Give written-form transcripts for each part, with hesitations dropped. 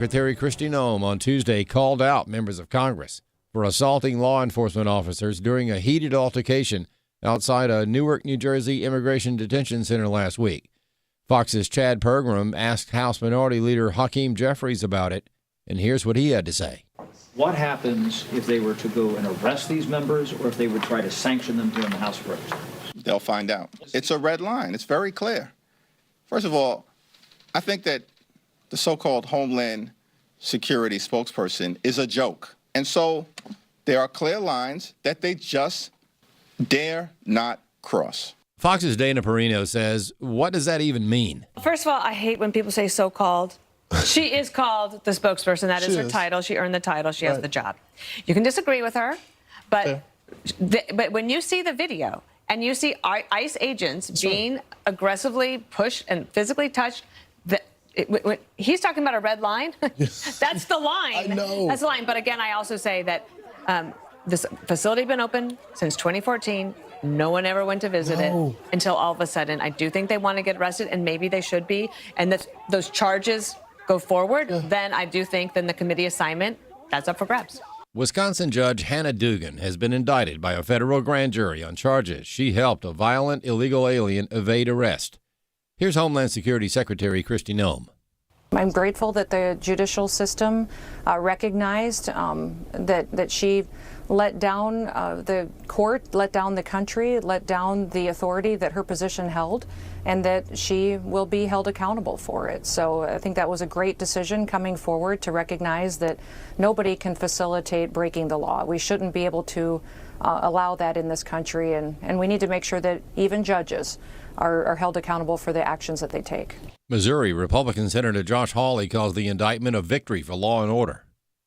Secretary Kristi Noem on Tuesday called out members of Congress for assaulting law enforcement officers during a heated altercation outside a Newark, New Jersey immigration detention center last week. Fox's Chad Pergram asked House Minority Leader Hakeem Jeffries about it, and here's what he had to say. What happens if they were to go and arrest these members, or if they would try to sanction them here in the House of Representatives? They'll find out. It's a red line. It's very clear. First of all, I think that the so-called Homeland Security spokesperson is a joke. And so there are clear lines that they just dare not cross. Fox's Dana Perino says, what does that even mean? First of all, I hate when people say so-called. She is called the spokesperson. That is her title. She earned the title. She has the job. You can disagree with her, but but when you see the video and you see ICE agents being aggressively pushed and physically touched, he's talking about a red line. That's the line. I know. That's the line. But again, I also say that this facility has been open since 2014. No one ever went to visit it until all of a sudden. I do think they want to get arrested, and maybe they should be. And those charges go forward, then I do think then the committee assignment, that's up for grabs. Wisconsin Judge Hannah Dugan has been indicted by a federal grand jury on charges she helped a violent illegal alien evade arrest. Here's Homeland Security Secretary Kristi Noem. I'm grateful that the judicial system recognized that she let down the court, let down the country, let down the authority that her position held, and that she will be held accountable for it. So I think that was a great decision coming forward to recognize that nobody can facilitate breaking the law. We shouldn't be able to allow that in this country, and we need to make sure that even judges are held accountable for the actions that they take. Missouri Republican Senator Josh Hawley calls the indictment a victory for law and order.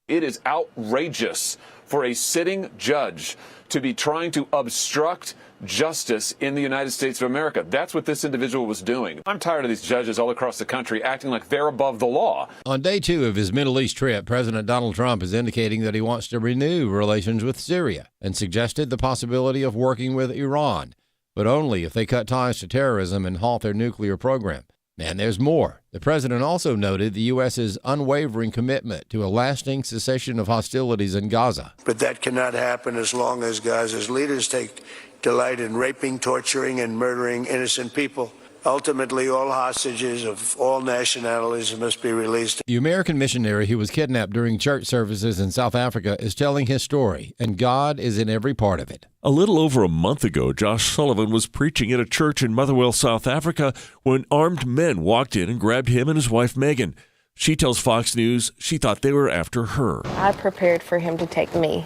It is outrageous for a sitting judge to be trying to obstruct justice in the United States of America. That's what this individual was doing. I'm tired of these judges all across the country acting like they're above the law. On day 2 of his Middle East trip, President Donald Trump is indicating that he wants to renew relations with Syria and suggested the possibility of working with Iran, but only if they cut ties to terrorism and halt their nuclear program. And there's more. The president also noted the U.S.'s unwavering commitment to a lasting cessation of hostilities in Gaza. But that cannot happen as long as Gaza's leaders take delight in raping, torturing, and murdering innocent people. Ultimately, all hostages of all nationalities must be released. The American missionary who was kidnapped during church services in South Africa is telling his story, and God is in every part of it. A little over a month ago, Josh Sullivan was preaching at a church in Motherwell, South Africa, when armed men walked in and grabbed him and his wife, Megan. She tells Fox News she thought they were after her. I prepared for him to take me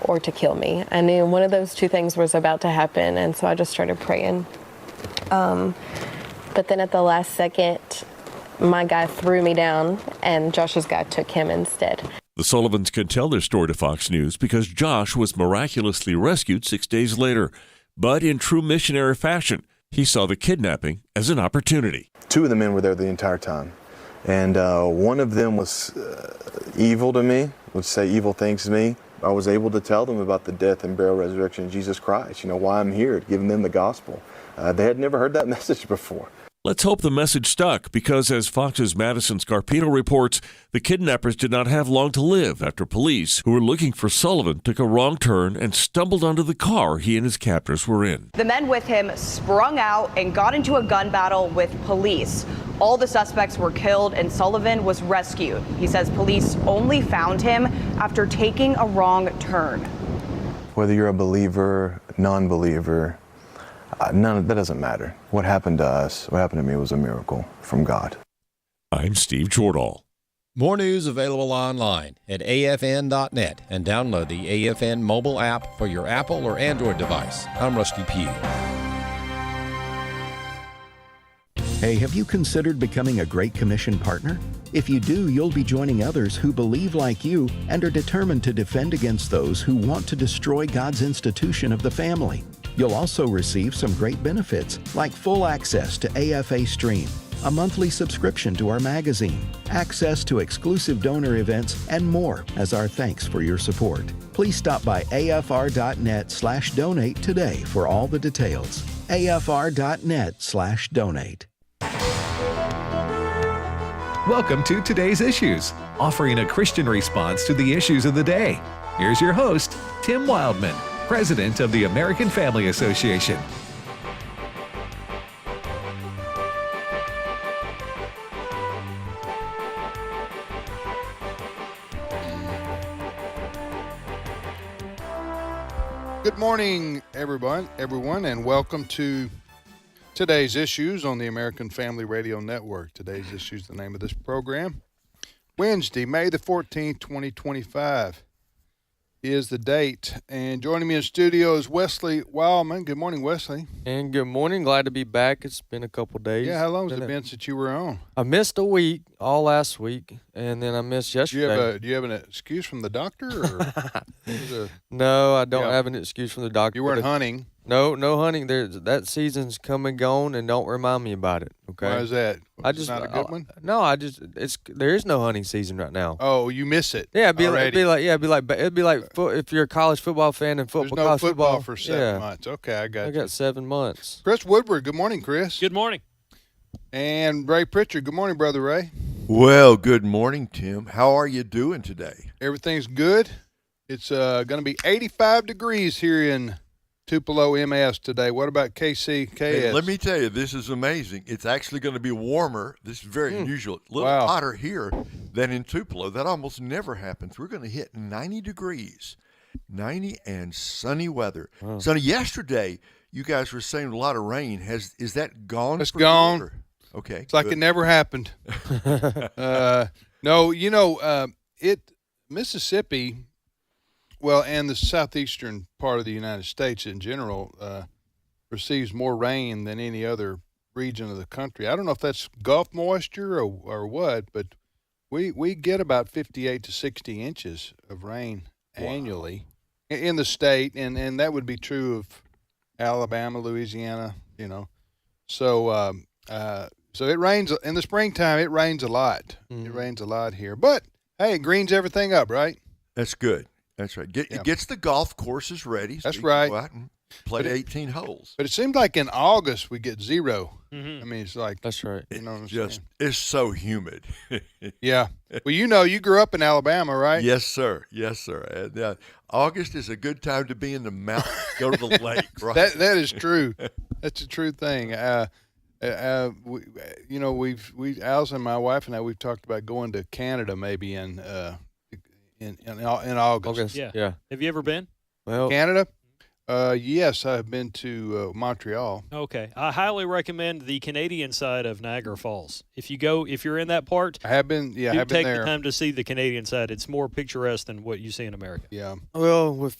or to kill me. I knew one of those two things was about to happen, and so I just started praying. But then at the last second, my guy threw me down, and Josh's guy took him instead. The Sullivans can tell their story to Fox News because Josh was miraculously rescued 6 days later. But in true missionary fashion, he saw the kidnapping as an opportunity. 2 of the men were there the entire time. And one of them was evil to me, would say evil things to me. I was able to tell them about the death and burial, resurrection of Jesus Christ, why I'm here, giving them the gospel. They had never heard that message before. Let's hope the message stuck, because as Fox's Madison Scarpino reports, the kidnappers did not have long to live after police who were looking for Sullivan took a wrong turn and stumbled onto the car he and his captors were in. The men with him sprung out and got into a gun battle with police. All the suspects were killed and Sullivan was rescued. He says police only found him after taking a wrong turn. Whether you're a believer, non-believer, that doesn't matter. What happened to us, what happened to me was a miracle from God. I'm Steve Jordahl. More news available online at afn.net and download the AFN mobile app for your Apple or Android device. I'm Rusty Pugh. Hey, have you considered becoming a Great Commission partner? If you do, you'll be joining others who believe like you and are determined to defend against those who want to destroy God's institution of the family. You'll also receive some great benefits, like full access to AFA Stream, a monthly subscription to our magazine, access to exclusive donor events, and more as our thanks for your support. Please stop by afr.net/donate today for all the details. afr.net/donate. Welcome to Today's Issues. offering a Christian response to the issues of the day. Here's your host, Tim Wildmon, President of the American Family Association. Good morning, everyone, and welcome to today's Issues on the American Family Radio Network. Today's Issues, the name of this program. Wednesday, May the 14th, 2025 is the date. And joining me in studio is Wesley Wildmon. Good morning, Wesley. And good morning. Glad to be back. It's been a couple days. Yeah, how long has it been since you were on? I missed a week, all last week, and then I missed yesterday. Do you have an excuse from the doctor? Or No, I don't have an excuse from the doctor. You weren't hunting? No hunting. That season's come and gone, and don't remind me about it. Okay. Why is that? It's not a good one? No, there is no hunting season right now. Oh, you miss it. Yeah, it'd be like if you're a college football fan and There's no college football for 7 yeah. months. Okay, I got you. I got 7 months. Chris Woodward. Good morning, Chris. Good morning. And Ray Pritchard. Good morning, Brother Ray. Well, good morning, Tim. How are you doing today? Everything's good. It's going to be 85 degrees here in Tupelo, MS today. What about KCKS? Hey, let me tell you, this is amazing. It's actually going to be warmer. This is very unusual. A little hotter here than in Tupelo. That almost never happens. We're going to hit 90 degrees, 90 and sunny weather. Wow. So yesterday, you guys were saying a lot of rain. Is that gone? It's gone. Good, okay. It's like it never happened. No, Mississippi, well, and the southeastern part of the United States in general receives more rain than any other region of the country. I don't know if that's Gulf moisture or what, but we get about 58 to 60 inches of rain annually in the state, and that would be true of Alabama, Louisiana, So so it rains in the springtime. It rains a lot. Mm-hmm. It rains a lot here, but hey, it greens everything up, right? That's good. That's right. It gets the golf courses ready. So That's you can right. Go out and play 18 holes. But it seems like in August we get 0. Mm-hmm. I mean, it's like that's right. You know what I'm saying? It's so humid. Yeah. Well, you grew up in Alabama, right? Yes, sir. Yes, sir. And, August is a good time to be in the mountains. Go to the lake. Right. That is true. That's a true thing. Allison, my wife, and I, we've talked about going to Canada maybe in August. Yeah. Have you ever been? Well, Canada? Yes, I've been to Montreal. Okay. I highly recommend the Canadian side of Niagara Falls. If you're in that part, I have been. Yeah, I have been take there. the time to see the Canadian side. It's more picturesque than what you see in America. Yeah. Well, with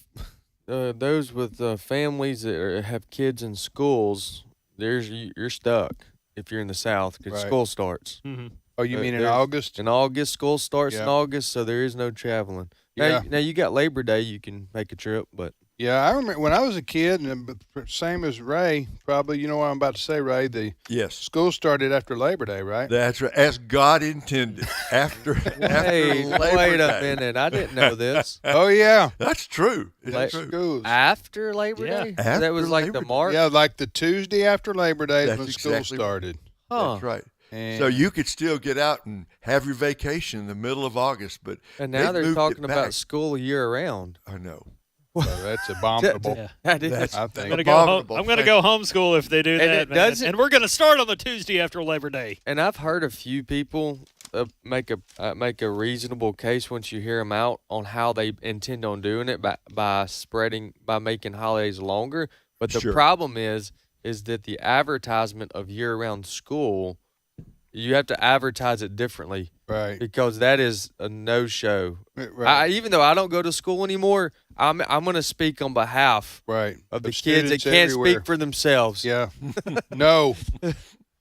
those with families that have kids in schools, you're stuck if you're in the South because school starts. Mm-hmm. Oh, you mean in August? In August, school starts in Yeah. August, so there is no traveling. Yeah. Now you got Labor Day, you can make a trip, but Yeah, I remember when I was a kid, and same as Ray, probably, you know what I'm about to say, Ray, Yes. school started after Labor Day, right? That's right. As God intended. After Labor wait Day. a minute, I didn't know this. Oh, yeah. That's true. It's true. Schools. After Labor Day? That was like the March? Yeah, like the Tuesday after Labor Day is That's when exactly school started. Huh. That's right. And So you could still get out and have your vacation in the middle of August, but And now they've they're moved talking it back. about school year round. I know. So that's abominable. Yeah. That is. That's I think. I'm going to go home. homeschool if they do And that, it man. doesn't- And we're going to start on the Tuesday after Labor Day. And I've heard a few people make a reasonable case once you hear them out on how they intend on doing it by making holidays longer. But the Sure. problem is that the advertisement of year-round school, you have to advertise it differently, Right. because that is a no-show. Right. Even though I don't go to school anymore, I'm going to speak on behalf Right. of the Of kids that students can't everywhere. speak for themselves. Yeah. No.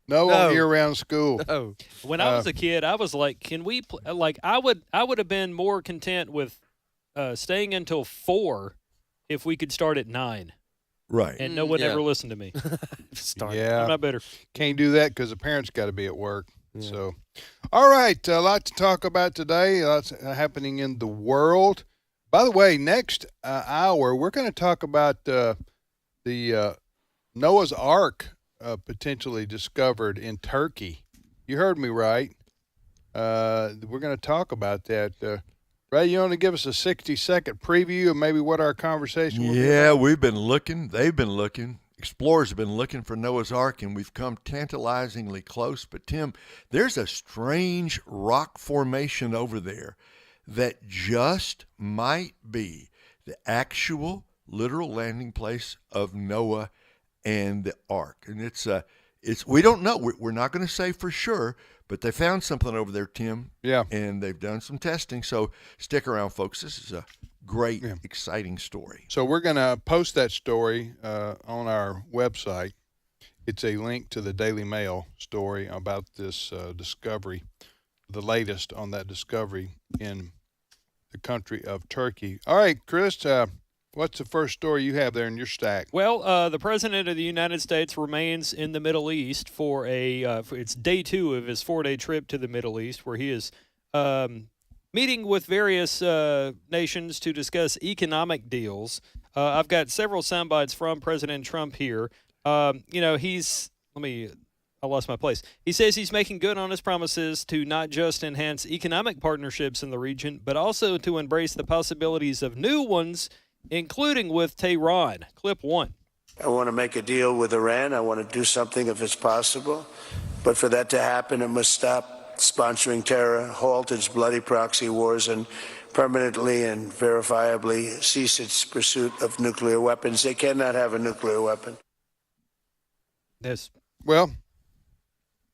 No on No. year-round school. No. When I was a kid, I was like, can we I would have been more content with staying until 4 if we could start at 9. Right. And no one Yeah. ever listened to me. Yeah. I'm not better. Can't do that because the parents got to be at work. So, all right, a lot to talk about today. Lots happening in the world. By the way, next hour we're going to talk about the Noah's Ark potentially discovered in Turkey. You heard me right. We're going to talk about that. Ray, you want to give us a 60-second preview of maybe what our conversation will be Yeah, about? we've been looking. They've been looking. Explorers have been looking for Noah's Ark, and we've come tantalizingly close. But, Tim, there's a strange rock formation over there that just might be the actual literal landing place of Noah and the Ark. And it's we don't know. We're not going to say for sure, but they found something over there, Tim. Yeah. And they've done some testing. So stick around, folks. This is a great, exciting story. So we're going to post that story on our website. It's a link to the Daily Mail story about this discovery, the latest on that discovery in the country of Turkey. All right, Chris, what's the first story you have there in your stack? Well, the President of the United States remains in the Middle East for it's day 2 of his 4-day trip to the Middle East, where he is meeting with various nations to discuss economic deals. I've got several sound bites from President Trump here. I lost my place. He says he's making good on his promises to not just enhance economic partnerships in the region, but also to embrace the possibilities of new ones, including with Tehran. Clip 1. I want to make a deal with Iran. I want to do something if it's possible. But for that to happen, it must stop sponsoring terror, halt its bloody proxy wars, and permanently and verifiably cease its pursuit of nuclear weapons. They cannot have a nuclear weapon. Yes. Well,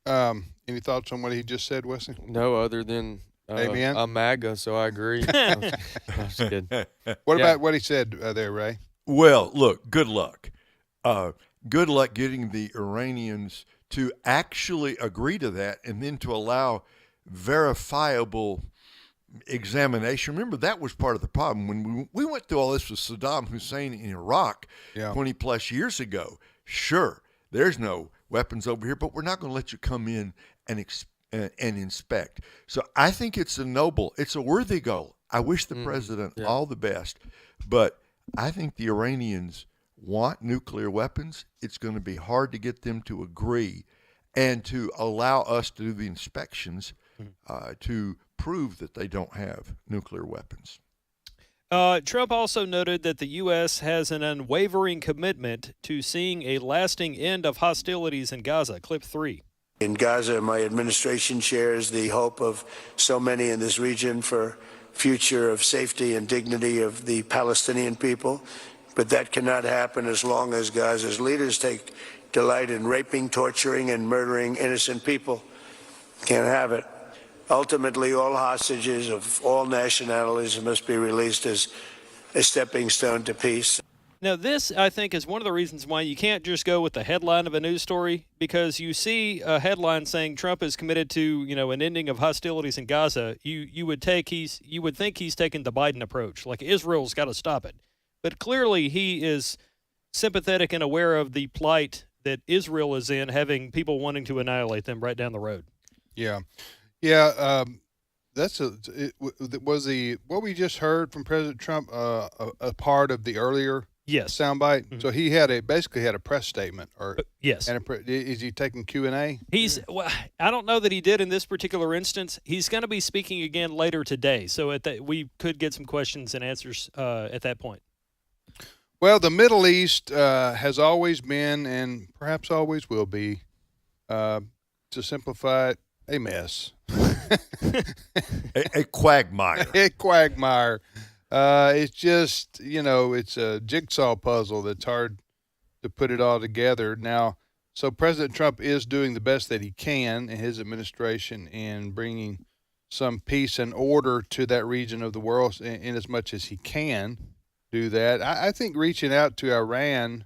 any thoughts on what he just said, Wesley? No, other than Amen. I'm MAGA, so I agree. I'm just kidding. What about what he said there, Ray? Well, look, good luck. Good luck getting the Iranians to actually agree to that and then to allow verifiable examination. Remember, that was part of the problem. When we went through all this with Saddam Hussein in Iraq 20 plus years ago, sure, there's no weapons over here, but we're not going to let you come in and inspect. So I think it's a worthy goal. I wish the president all the best, but I think the Iranians want nuclear weapons. It's going to be hard to get them to agree and to allow us to do the inspections to prove that they don't have nuclear weapons. Trump also noted that the U.S. has an unwavering commitment to seeing a lasting end of hostilities in Gaza. Clip 3. In Gaza, my administration shares the hope of so many in this region for future of safety and dignity of the Palestinian people. But that cannot happen as long as Gaza's leaders take delight in raping, torturing, and murdering innocent people. Can't have it. Ultimately, all hostages of all nationalities must be released as a stepping stone to peace. Now, this, I think, is one of the reasons why you can't just go with the headline of a news story, because you see a headline saying Trump is committed to, an ending of hostilities in Gaza. You would think he's taking the Biden approach, like Israel's got to stop it. But clearly, he is sympathetic and aware of the plight that Israel is in, having people wanting to annihilate them right down the road. Yeah. That's what we just heard from President Trump a part of the earlier soundbite. Mm-hmm. So he basically had a press statement, or yes. And is he taking Q&A? I don't know that he did in this particular instance. He's going to be speaking again later today, so we could get some questions and answers at that point. Well, the Middle East has always been, and perhaps always will be, to simplify it, a mess. a quagmire. A quagmire. It's just, it's a jigsaw puzzle that's hard to put it all together. Now, so President Trump is doing the best that he can in his administration in bringing some peace and order to that region of the world in as much as he can do that. I think reaching out to Iran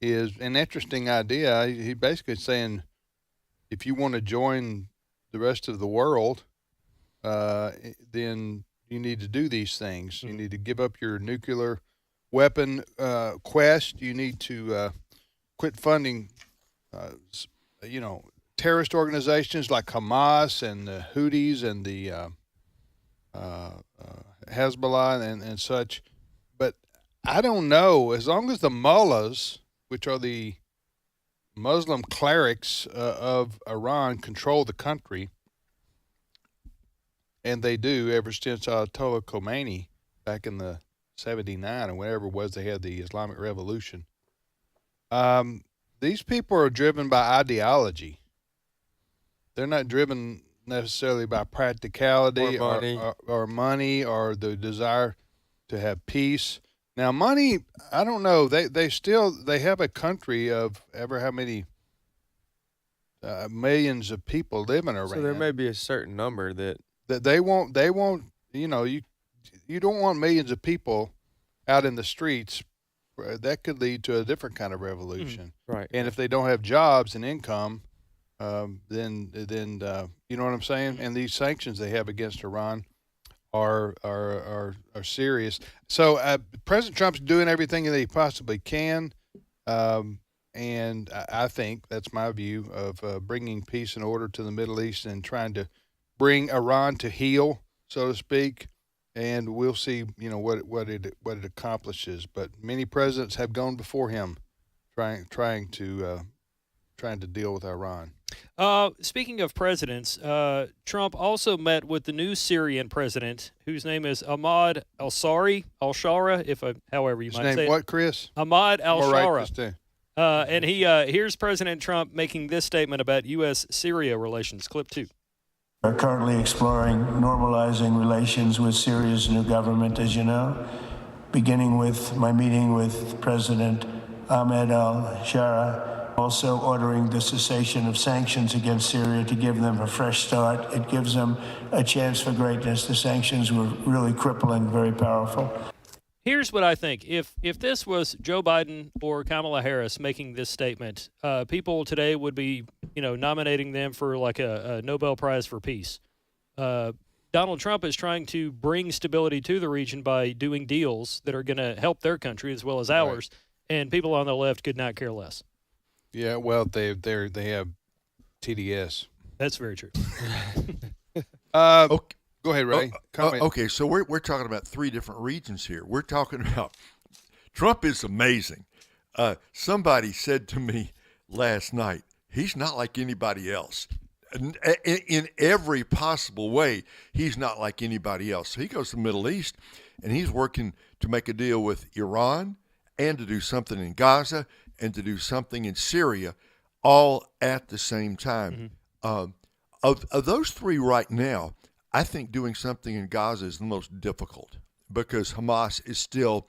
is an interesting idea. He basically saying, if you want to join the rest of the world, then you need to do these things. Mm-hmm. You need to give up your nuclear weapon quest. You need to quit funding, terrorist organizations like Hamas and the Houthis and the Hezbollah and such. But I don't know. As long as the mullahs, which are the Muslim clerics of Iran, control the country, and they do ever since Ayatollah Khomeini back in the 79 or whatever it was they had the Islamic Revolution. These people are driven by ideology. They're not driven necessarily by practicality or money or the desire to have peace. Now, money, I don't know. They have a country of ever how many millions of people living around. So there may be a certain number that they won't. You know, you don't want millions of people out in the streets. That could lead to a different kind of revolution. Right. And if they don't have jobs and income, then you know what I'm saying. And these sanctions they have against Iran are serious. So President Trump's doing everything that he possibly can, and I think that's my view of bringing peace and order to the Middle East and trying to bring Iran to heel, so to speak. And we'll see, you know, what it accomplishes. But many presidents have gone before him, trying to deal with Iran. Speaking of presidents, Trump also met with the new Syrian president, whose name is Ahmad al-Shara, however you might say it. His name what, Chris? Ahmad al-Shara. This too. And here's President Trump making this statement about U.S.-Syria relations. Clip 2. We're currently exploring normalizing relations with Syria's new government, as you know, beginning with my meeting with President Ahmed al-Shara, also ordering the cessation of sanctions against Syria to give them a fresh start. It gives them a chance for greatness. The sanctions were really crippling, very powerful. Here's what I think. If this was Joe Biden or Kamala Harris making this statement, people today would be, nominating them for like a Nobel Prize for Peace. Donald Trump is trying to bring stability to the region by doing deals that are going to help their country as well as ours, and people on the left could not care less. Yeah, well, they have TDS. That's very true. Okay. Go ahead, Ray. Okay, so we're talking about three different regions here. We're talking about Trump is amazing. Somebody said to me last night, he's not like anybody else. In every possible way, he's not like anybody else. So he goes to the Middle East, and he's working to make a deal with Iran and to do something in Gaza and to do something in Syria all at the same time. Mm-hmm. Of those three right now, I think doing something in Gaza is the most difficult because Hamas is still,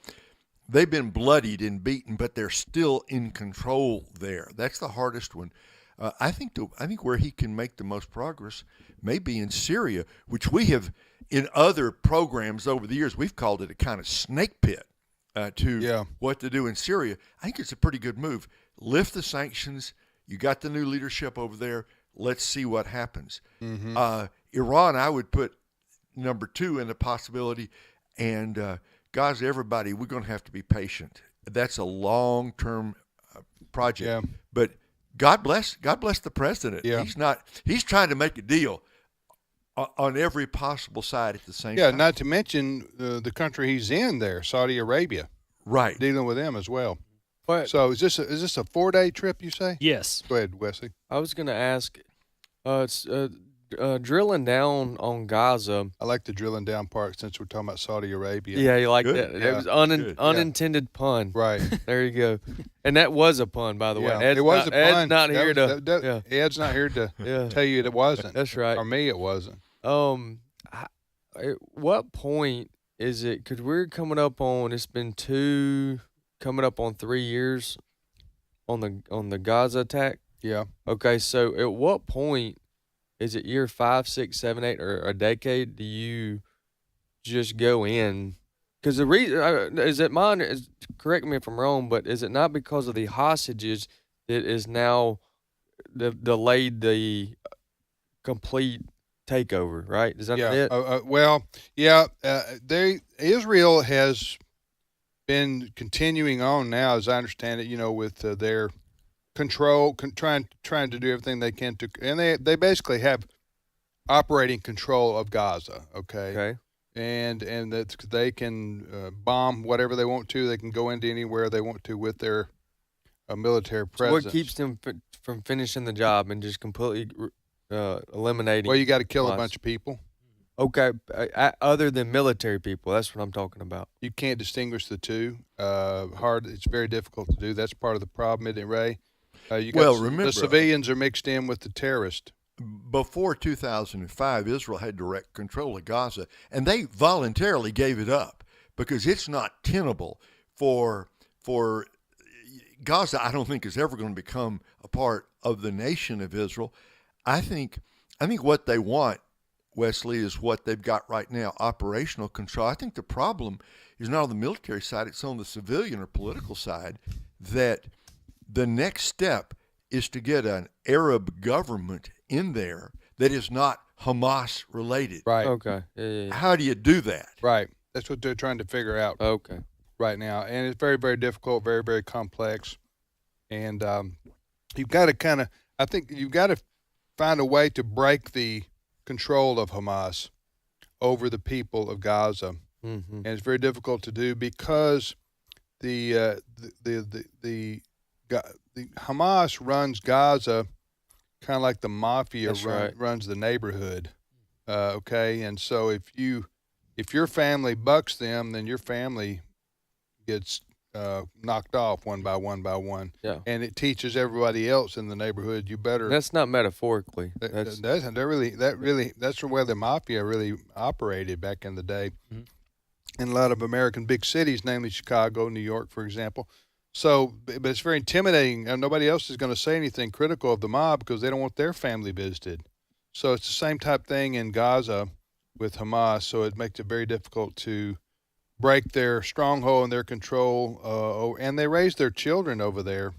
they've been bloodied and beaten, but they're still in control there. That's the hardest one. I think where he can make the most progress may be in Syria, which we have in other programs over the years, we've called it a kind of snake pit what to do in Syria. I think it's a pretty good move. Lift the sanctions. You got the new leadership over there. Let's see what happens. Mm-hmm. Iran, I would put number 2 in the possibility. And Gaza, everybody, we're going to have to be patient. That's a long-term project. Yeah. But God bless the president. Yeah. He's trying to make a deal on every possible side at the same time. Yeah, not to mention the country he's in there, Saudi Arabia. Right. Dealing with them as well. But, so is this a 4-day trip, you say? Yes. Go ahead, Wesley. I was going to ask, it's drilling down on Gaza. I like the drilling down part since we're talking about Saudi Arabia. Yeah, you like that. Yeah. It was unintended pun. Right. There you go. And that was a pun, by the way. It was a pun. Ed's not here Ed's not here to tell you it wasn't. That's right. Or me, it wasn't. At what point is it, because we're coming up on, it's been coming up on 3 years on the Gaza attack? Yeah. Okay, so at what point is it year 5, 6, 7, 8, or a decade? Do you just go in? Because the reason is it mine. Correct me if I'm wrong, but is it not because of the hostages that is now delayed the complete takeover? Right? Is that it? Israel has been continuing on now, as I understand it. With their control, trying to do everything they can to, and they basically have operating control of Gaza. Okay. And that they can bomb whatever they want to. They can go into anywhere they want to with their military presence. So what keeps them from finishing the job and just completely eliminating? Well, you got to kill a bunch of people. Okay, other than military people, that's what I'm talking about. You can't distinguish the two. It's very difficult to do. That's part of the problem, isn't it, Ray? Remember, the civilians are mixed in with the terrorists. Before 2005, Israel had direct control of Gaza, and they voluntarily gave it up because it's not tenable for Gaza. I don't think is ever going to become a part of the nation of Israel. I think what they want, Wesley, is what they've got right now, operational control. I think the problem is not on the military side, it's on the civilian or political side, that the next step is to get an Arab government in there that is not Hamas related. Right. Okay. Yeah. How do you do that? Right. That's what they're trying to figure out. Okay. Right now. And it's very, very difficult, very, very complex. And you've got to I think you've got to find a way to break the control of Hamas over the people of Gaza. Mm-hmm. And it's very difficult to do because the Hamas runs Gaza kind of like the mafia runs the neighborhood. Okay, and so if your family bucks them, then your family gets knocked off one by one. Yeah, and it teaches everybody else in the neighborhood you better. That's not metaphorically. That's where the mafia really operated back in the day. Mm-hmm. In a lot of American big cities, namely Chicago, New York, for example. So, but it's very intimidating. Nobody else is going to say anything critical of the mob because they don't want their family visited. So it's the same type thing in Gaza with Hamas. So it makes it very difficult to break their stronghold and their control. And they raise their children over there,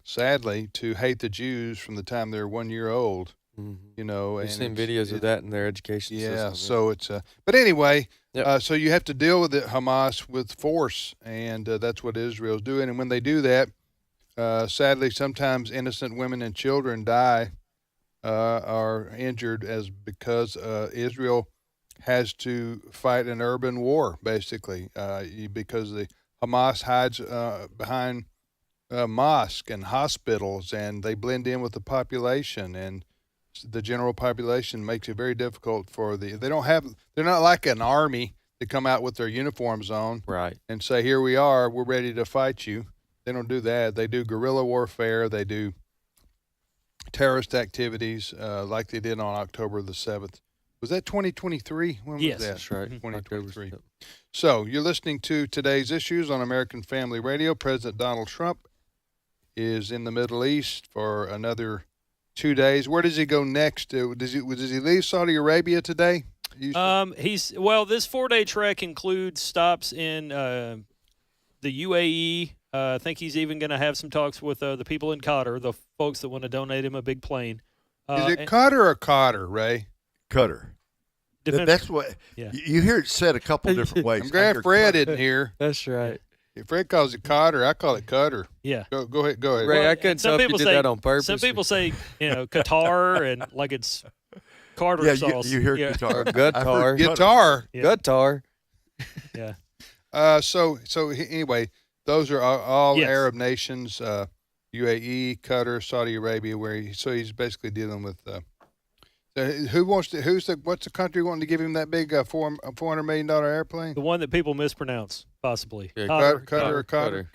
sadly, to hate the Jews from the time they're 1 year old. Mm-hmm. You know, we've seen videos of that in their education system. Yeah, so it's but anyway, Yep. So you have to deal with Hamas with force, and that's what Israel's doing. And when they do that, sadly, sometimes innocent women and children die, are injured because Israel has to fight an urban war, basically, because the Hamas hides behind mosques and hospitals, and they blend in with the population, and the general population makes it very difficult for they're not like an army that come out with their uniforms on and say, here we are, we're ready to fight you. They don't do that. They do guerrilla warfare. They do terrorist activities like they did on October the 7th. Was that 2023? When yes, was that? That's right. 2023. So you're listening to Today's Issues on American Family Radio. President Donald Trump is in the Middle East for another 2 days. Where does he go next? Does he leave Saudi Arabia today? This 4-day trek includes stops in the UAE. I think he's even going to have some talks with the people in Qatar, the folks that want to donate him a big plane. Is it Qatar or Qatar, Ray? Qatar. That's what you hear it said a couple different ways. I'm glad Fred isn't here. That's right. If Fred calls it Qatar, I call it Qatar. Yeah. Go ahead. Ray, I couldn't tell if you did that on purpose. Some people say, Qatar and like it's Carter sauce. You hear guitar. Guitar. Guitar. Yeah. Guitar. Yeah. So anyway, those are all Yes. Arab nations, UAE, Qatar, Saudi Arabia, he's basically dealing with what's the country wanting to give him that big $400 million airplane? The one that people mispronounce, possibly. Yeah, Qatar.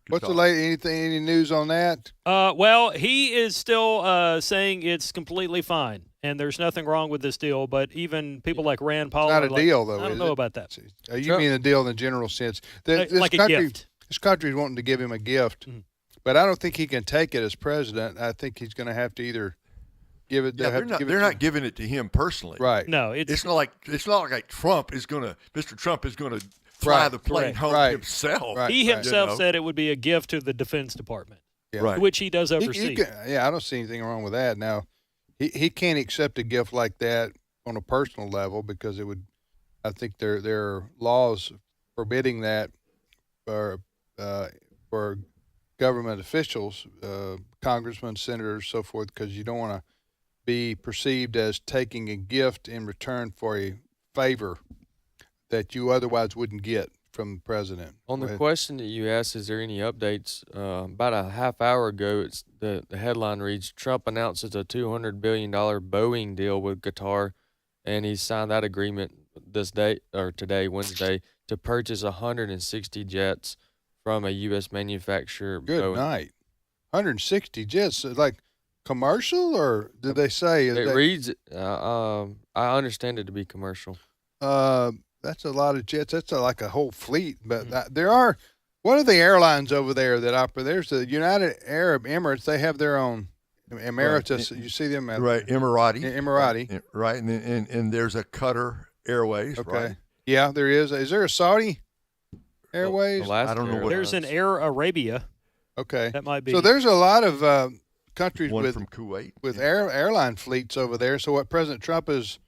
What's the any news on that? Well, he is still saying it's completely fine, and there's nothing wrong with this deal. But even people like Rand Paul, It's not a deal, though. I don't know about that. You mean a deal in the general sense? Like a gift. This country is wanting to give him a gift, but I don't think he can take it as president. I think he's going to have to either give it. They're not giving it to him personally, right? No, it's not like Mr. Trump is going to fly the plane home himself. Right. He himself said it would be a gift to the Defense Department, which he does oversee. I don't see anything wrong with that. Now, he can't accept a gift like that on a personal level because it would. I think there are laws forbidding that for government officials, congressmen, senators, so forth, because you don't want to be perceived as taking a gift in return for a favor that you otherwise wouldn't get from the president. On the question that you asked, is there any updates? About a half hour ago, the headline reads, Trump announces a $200 billion Boeing deal with Qatar and he signed that agreement today, Wednesday, to purchase 160 jets from a U.S. manufacturer. Good Boeing. night. 160 jets, like commercial, or did they say? Reads. I understand it to be commercial. That's a lot of jets. That's like a whole fleet. But there are. What are the airlines over there that operate? There's the United Arab Emirates. They have their own. Emirates. Right. You see them at Right, Emirati. Emirati. Right, and there's a Qatar Airways. Okay. Right. Yeah, there is. Is there a Saudi Airways? I don't know what. There's an Air Arabia. Okay, that might be. So there's a lot of countries One with from Kuwait with airline fleets over there. So what President Trump has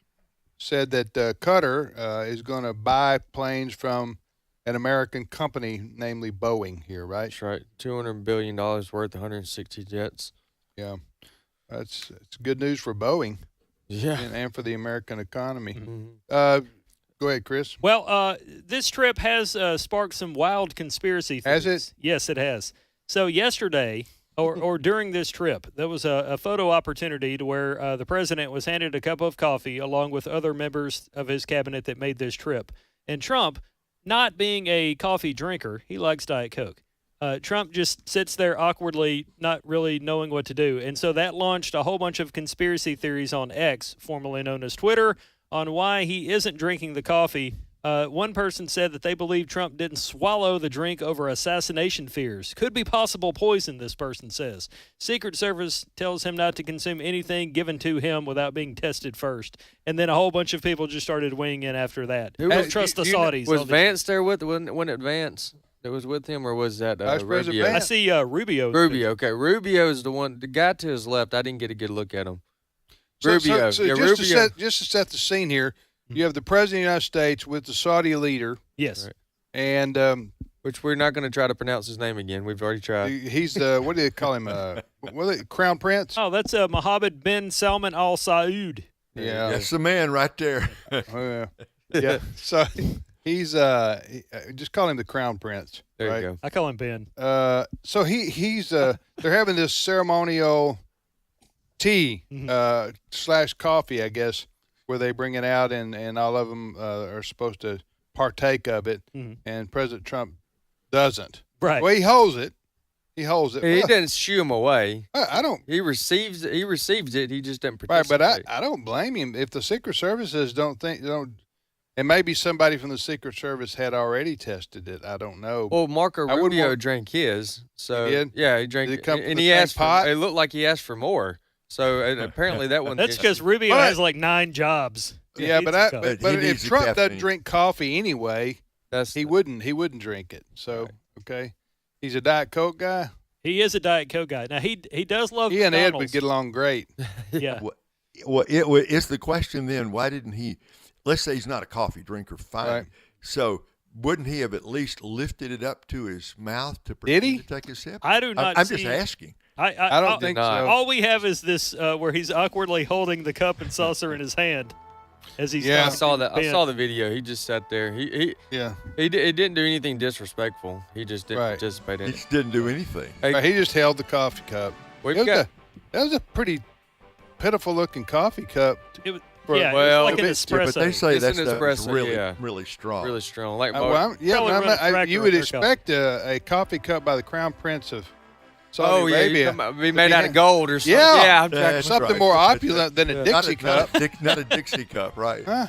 said that Qatar is going to buy planes from an American company, namely Boeing. Here, right? That's right. $200 billion worth, 160 jets. Yeah, it's good news for Boeing. Yeah, and for the American economy. Mm-hmm. Go ahead, Chris. Well, this trip has sparked some wild conspiracy theories. Has it? Yes, it has. So yesterday, or during this trip, there was a photo opportunity to where the president was handed a cup of coffee along with other members of his cabinet that made this trip. And Trump, not being a coffee drinker, he likes Diet Coke. Trump just sits there awkwardly, not really knowing what to do. And so that launched a whole bunch of conspiracy theories on X, formerly known as Twitter, on why he isn't drinking the coffee. One person said that they believe Trump didn't swallow the drink over assassination fears. Could be possible poison, this person says. Secret Service tells him not to consume anything given to him without being tested first. And then a whole bunch of people just started weighing in after that. Who don't trust the Saudis? Was Vance there with when it Vance? That was with him, or was that Rubio? I see Rubio. Rubio, okay. Rubio is the one. The guy to his left, I didn't get a good look at him. Rubio. So Rubio. Just to set the scene here, you have the President of the United States with the Saudi leader. Yes. Right. And which we're not going to try to pronounce his name again. We've already tried. He's the, what do they call him? Crown Prince? Oh, that's Mohammed bin Salman Al Saud. Yeah. That's the man right there. Yeah. So he's just call him the Crown Prince. There right? you go. I call him Ben. So he's they're having this ceremonial tea / coffee, I guess, where they bring it out and all of them are supposed to partake of it, and President Trump doesn't. Right. Well, he holds it. He holds it. He doesn't shoo him away. I don't. He receives it. He receives it. He just doesn't Right, participate. but I don't blame him if the Secret Services don't. And maybe somebody from the Secret Service had already tested it. I don't know. Well, Marco Rubio drank his. So He did? yeah, he drank Did it come from and the he same asked pot? For, it looked like he asked for more. So apparently that one. That's because Rubio has like 9 jobs. Yeah, but He if needs the Trump doesn't caffeine. drink coffee anyway, he wouldn't drink it. So okay, he's a Diet Coke guy. He is a Diet Coke guy. Now he does love. He and Ed McDonald's. would get along great. Yeah. Well, it's the question then. Why didn't he? Let's say he's not a coffee drinker. Fine. Right. So wouldn't he have at least lifted it up to his mouth to Did he? to take a sip? I do not. I'm see, just asking. I don't think so. All we have is this where he's awkwardly holding the cup and saucer in his hand as he's. Yeah. I saw that. I Ben. saw the video. He just sat there. He didn't do anything disrespectful. He just didn't participate in He it. just didn't do anything. Right, he just held the coffee cup. That was a pretty pitiful looking coffee cup. It was, For- yeah, well, it was like an Yeah, espresso. but they say It's that's an espresso, really, yeah. really strong. Really strong. Like Well, Probably run a tractor you would in their cup. expect a coffee cup by the Crown Prince of Saudi yeah, Arabia. be made out of gold or something. Yeah, I'm That's something right. more opulent than a Dixie cup. Not a Dixie cup, right? Huh?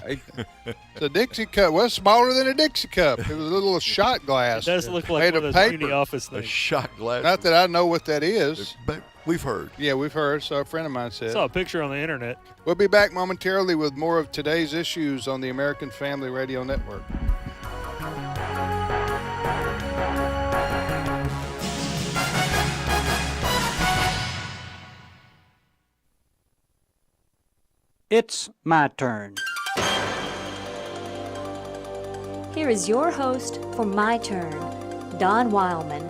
The Dixie cup was smaller than a Dixie cup. It was a little shot glass. It does look like made one of of those paper. uni office A things. shot glass. Not that I know what that is. But we've heard. Yeah, we've heard. So a friend of mine I said. saw a picture on the internet. We'll be back momentarily with more of today's issues on the American Family Radio Network. It's my turn. Here is your host for My Turn, Don Wildmon.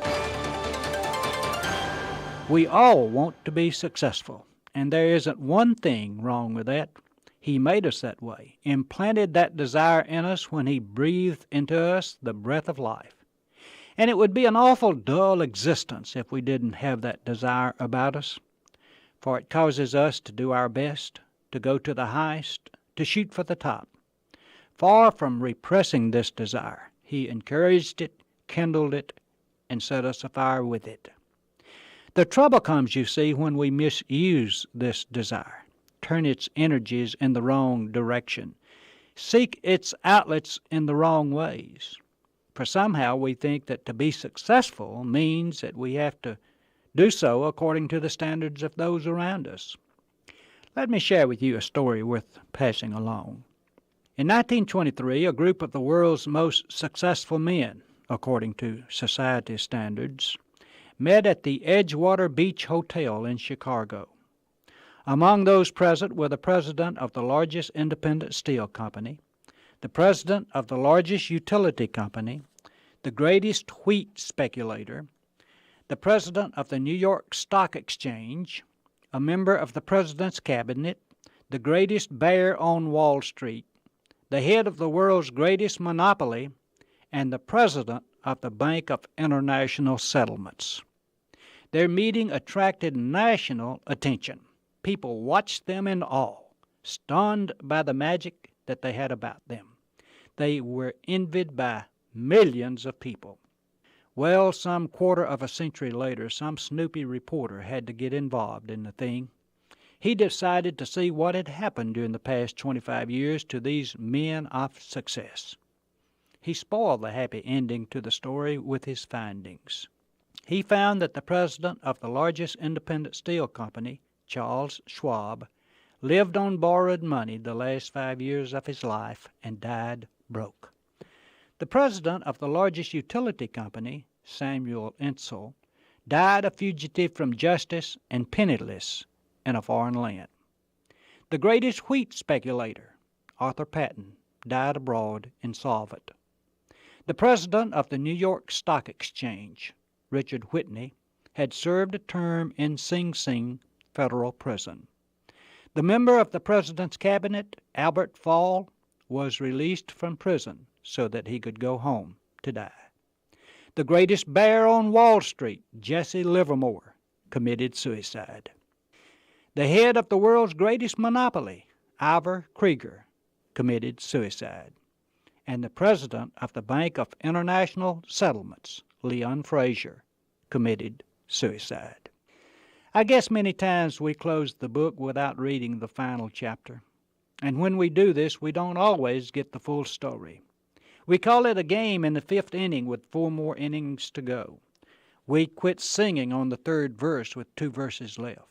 We all want to be successful, and there isn't one thing wrong with that. He made us that way, implanted that desire in us when He breathed into us the breath of life. And it would be an awful dull existence if we didn't have that desire about us, for it causes us to do our best, to go to the highest, to shoot for the top. Far from repressing this desire, he encouraged it, kindled it, and set us afire with it. The trouble comes, you see, when we misuse this desire, turn its energies in the wrong direction, seek its outlets in the wrong ways. For somehow we think that to be successful means that we have to do so according to the standards of those around us. Let me share with you a story worth passing along. In 1923, a group of the world's most successful men, according to society standards, met at the Edgewater Beach Hotel in Chicago. Among those present were the president of the largest independent steel company, the president of the largest utility company, the greatest wheat speculator, the president of the New York Stock Exchange, a member of the president's cabinet, the greatest bear on Wall Street, the head of the world's greatest monopoly, and the president of the Bank of International Settlements. Their meeting attracted national attention. People watched them in awe, stunned by the magic that they had about them. They were envied by millions of people. Well, some quarter of a century later, some snoopy reporter had to get involved in the thing. He decided to see what had happened during the past 25 years to these men of success. He spoiled the happy ending to the story with his findings. He found that the president of the largest independent steel company, Charles Schwab, lived on borrowed money the last 5 years of his life and died broke. The president of the largest utility company, Samuel Insull, died a fugitive from justice and penniless in a foreign land. The greatest wheat speculator, Arthur Patton, died abroad insolvent. The president of the New York Stock Exchange, Richard Whitney, had served a term in Sing Sing federal prison. The member of the president's cabinet, Albert Fall, was released from prison so that he could go home to die. The greatest bear on Wall Street, Jesse Livermore, committed suicide. The head of the world's greatest monopoly, Ivor Krieger, committed suicide. And the president of the Bank of International Settlements, Leon Fraser, committed suicide. I guess many times we close the book without reading the final chapter. And when we do this, we don't always get the full story. We call it a game in the fifth inning with 4 more innings to go. We quit singing on the 3rd verse with 2 verses left.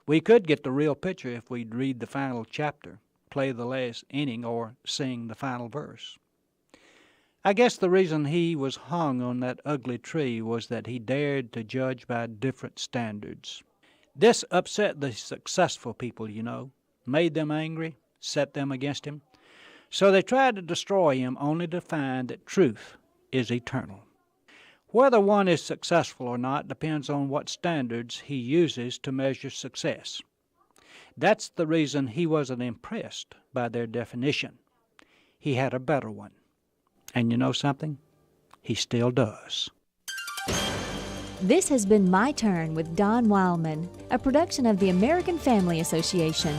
We could get the real picture if we'd read the final chapter, play the last inning, or sing the final verse. I guess the reason he was hung on that ugly tree was that he dared to judge by different standards. This upset the successful people, you know, made them angry, set them against him. So they tried to destroy him, only to find that truth is eternal. Whether one is successful or not depends on what standards he uses to measure success. That's the reason he wasn't impressed by their definition. He had a better one. And you know something? He still does. This has been My Turn with Don Wildmon, a production of the American Family Association.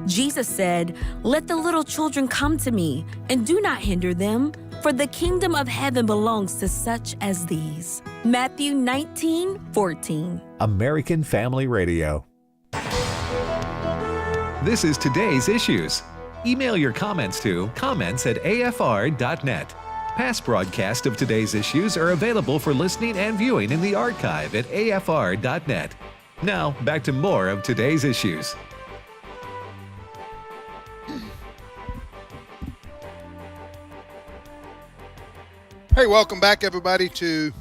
Jesus said, "Let the little children come to me, and do not hinder them, for the kingdom of heaven belongs to such as these." Matthew 19:14. American Family Radio. This is today's issues. Email your comments to comments@afr.net. Past broadcasts of today's issues are available for listening and viewing in the archive at afr.net. Now, back to more of today's issues. Hey, welcome back, everybody, to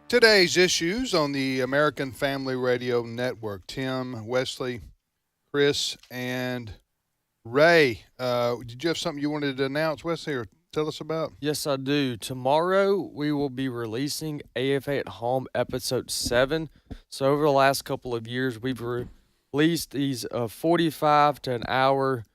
today's issues on the American Family Radio Network. Tim, Wesley, Chris, and Ray. Did you have something you wanted to announce, Wesley, or tell us about? Yes, I do. Tomorrow, we will be releasing AFA at Home Episode 7. So over the last couple of years, we've released these 45 to an hour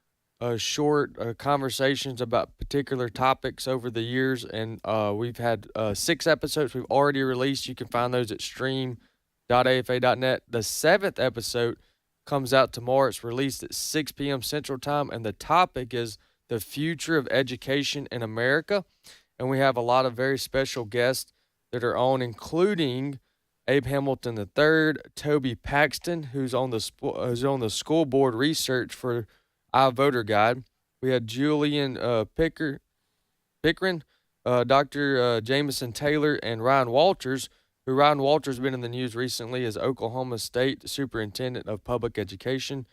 short conversations about particular topics over the years, and we've had 6 episodes we've already released. You can find those at stream.afa.net. The 7th episode comes out tomorrow. It's released at 6 p.m. Central Time, and the topic is the future of education in America. And we have a lot of very special guests that are on, including Abe Hamilton III, Toby Paxton, who's on the school board research for iVoter Guide. We had Julian Pickering, Dr. Jameson Taylor, and Ryan Walters, who Ryan Walters has been in the news recently as Oklahoma State Superintendent of Public Education,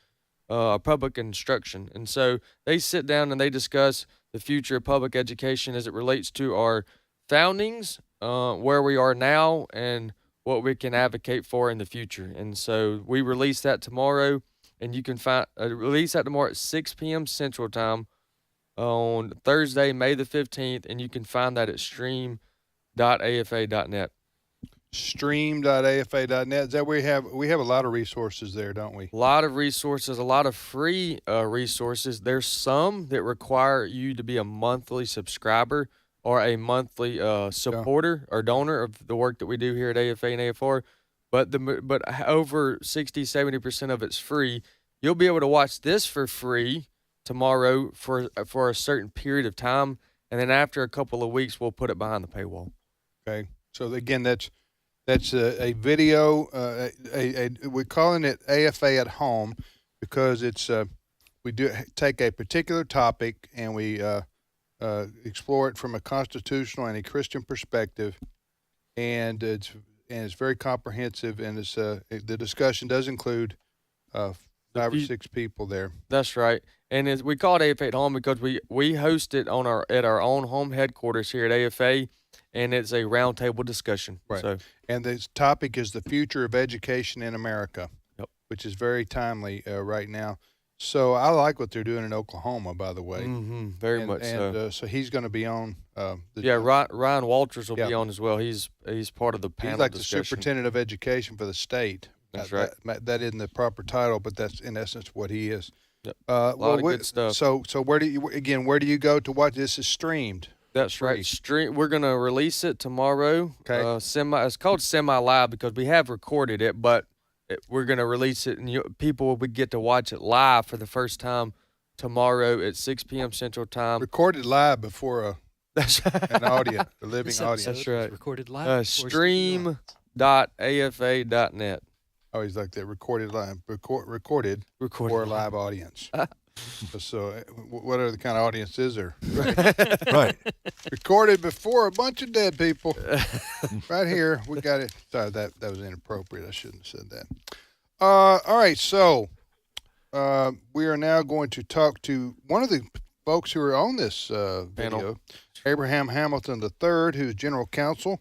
public instruction. And so they sit down and they discuss the future of public education as it relates to our foundings, where we are now, and what we can advocate for in the future. And so we release that tomorrow, and you can release that tomorrow at 6 p.m. Central Time on Thursday, May the 15th, and you can find that at stream.afa.net. Stream.afa.net. Is that where we have a lot of resources there, don't we? A lot of resources, a lot of free resources. There's some that require you to be a monthly subscriber or a monthly supporter or donor of the work that we do here at AFA and AFR. But over 60-70% of it's free. You'll be able to watch this for free tomorrow for a certain period of time, and then after a couple of weeks, we'll put it behind the paywall. Okay. So again, that's a video. We're calling it AFA at Home because it's we do take a particular topic and we explore it from a constitutional and a Christian perspective, and it's very comprehensive, and it's the discussion does include 5 or 6 people there. That's right. And we call it AFA at Home because we host it at our own home headquarters here at AFA, and it's a roundtable discussion. Right. So, and the topic is the future of education in America, which is very timely right now. So I like what they're doing in Oklahoma, by the way. Mm-hmm, very much so. So he's going to be on. Ryan Walters will be on as well. He's part of the panel He's like discussion. the superintendent of education for the state. That's right. That isn't the proper title, but that's in essence what he is. Yep. A lot of good stuff. So where do you go to watch this? Is streamed? That's right. We're gonna release it tomorrow. Okay. It's called semi-live because we have recorded it, but we're gonna release it, and people will get to watch it live for the first time tomorrow at 6 p.m. Central Time. Recorded live before an audience, a living audience. That's right. Recorded live. Stream.afa.net. Oh, he's like that. Recorded live. Recorded for a live audience. So, what other kind of audience is there? Right. Recorded before a bunch of dead people. Right here, we got it. Sorry, that was inappropriate. I shouldn't have said that. All right, so we are now going to talk to one of the folks who are on this video, Abraham Hamilton III, who's General Counsel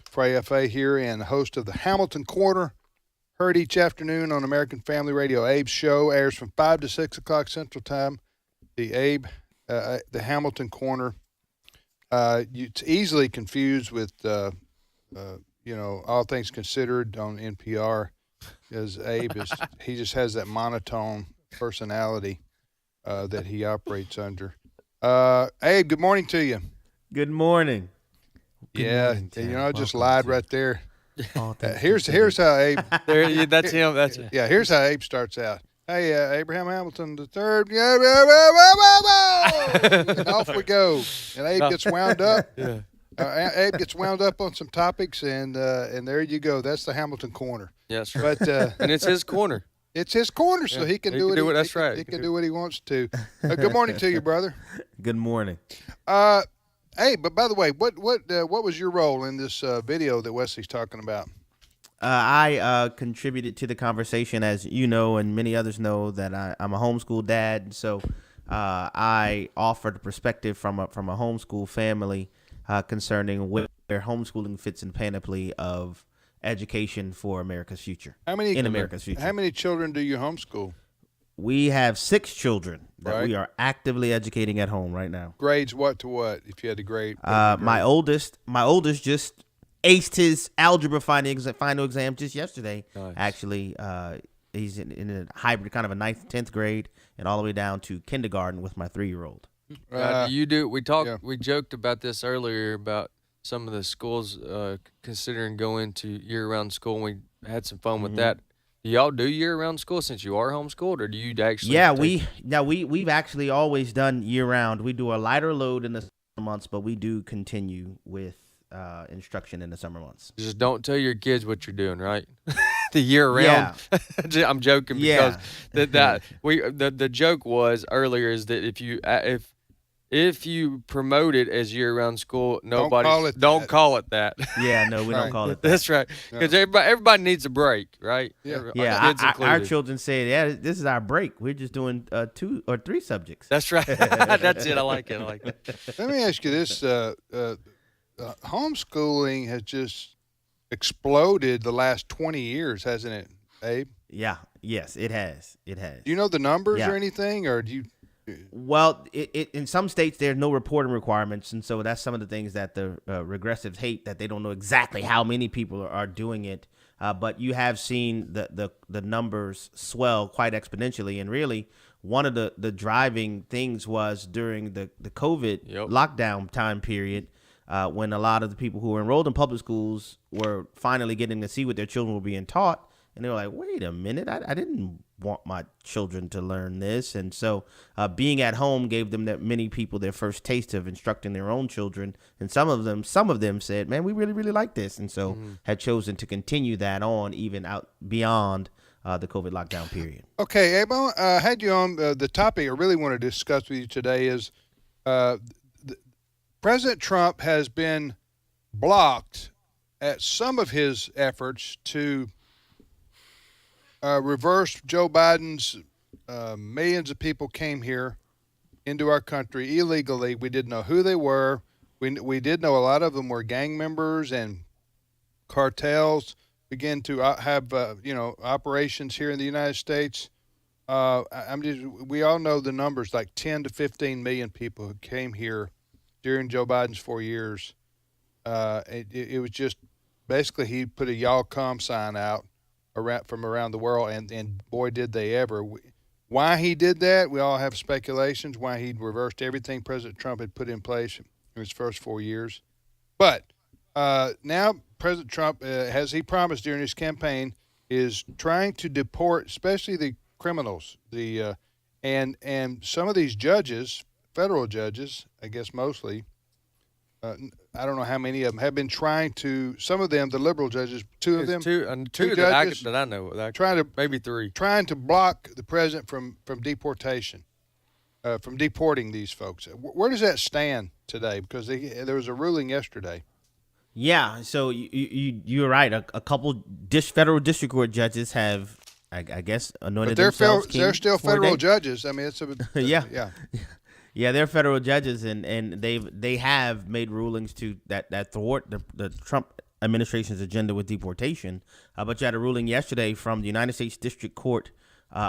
for AFA here and host of the Hamilton Corner. Heard each afternoon on American Family Radio. Abe's show airs from 5 to 6 o'clock Central Time. The Hamilton Corner. It's easily confused with, All Things Considered on NPR, because Abe he just has that monotone personality that he operates under. Abe, good morning to you. Good morning. I just lied right there. Oh, here's how Abe. That's him. That's yeah. Here's how Abe starts out. Hey, Abraham Hamilton III. And off we go. And Abe gets wound up. Yeah. Abe gets wound up on some topics, and there you go. That's the Hamilton Corner. Yes, right. But and it's his corner. It's his corner, so he can do it. That's right. He can do what he wants to. Good morning to you, brother. Good morning. Hey, but by the way, what was your role in this video that Wesley's talking about? I contributed to the conversation, as you know, and many others know that I'm a homeschool dad. So I offered a perspective from a homeschool family concerning where homeschooling fits in the panoply of education for America's future. America's future. How many children do you homeschool? We have 6 children that we are actively educating at home right now. Grades what to what, if you had to grade? My oldest just aced his algebra final exam just yesterday. Nice. Actually, he's in a hybrid, kind of a 9th, 10th grade, and all the way down to kindergarten with my 3-year-old. We joked about this earlier about some of the schools considering going to year-round school, and we had some fun with that. Do y'all do year-round school since you are homeschooled, or do you actually? Yeah, we've actually always done year-round. We do a lighter load in the summer months, but we do continue with instruction in the summer months. Just don't tell your kids what you're doing, right? The year round. Yeah. I'm joking because the joke was earlier is that if you promote it as year-round school, nobody don't call it that. Yeah, no, we don't call it that. That's right. Because everybody needs a break, right? Yeah, our children say, "Yeah, this is our break. We're just doing 2 or 3 subjects." That's right. That's it. I like it. Let me ask you this: homeschooling has just exploded the last 20 years, hasn't it, Abe? Yeah. Yes, it has. It has. Do you know the numbers or anything, or do you? Well, in some states there's no reporting requirements, and so that's some of the things that the regressives hate, that they don't know exactly how many people are doing it. But you have seen the numbers swell quite exponentially, and really one of the driving things was during the COVID lockdown time period, when a lot of the people who were enrolled in public schools were finally getting to see what their children were being taught, and they were like, "Wait a minute, I didn't want my children to learn this." And so being at home gave them many people their first taste of instructing their own children, and some of them said, "Man, we really, really like this," and so had chosen to continue that on even out beyond the COVID lockdown period. Okay, Abe, I had you on the topic I really want to discuss with you today is President Trump has been blocked at some of his efforts to reverse Joe Biden's millions of people came here into our country illegally. We didn't know who they were. We did know a lot of them were gang members, and cartels began to have operations here in the United States. We all know the numbers, like 10 to 15 million people who came here during Joe Biden's 4 years. It was just basically he put a "y'all come" sign out from around the world, and boy, did they ever. Why he did that, we all have speculations, why he reversed everything President Trump had put in place in his first 4 years. But now President Trump, as he promised during his campaign, is trying to deport especially the criminals, and some of these judges, federal judges, I guess mostly, I don't know how many of them have been trying to. Some of them, the liberal judges, two of them, two judges that I know, maybe 3, trying to block the president from deportation, from deporting these folks. Where does that stand today? Because there was a ruling yesterday. Yeah, so you're right. A couple federal district court judges have, I guess, anointed themselves king. They're still federal judges. I mean, it's yeah. Yeah, they're federal judges, and they have made rulings that thwart the Trump administration's agenda with deportation. But you had a ruling yesterday from the United States District Court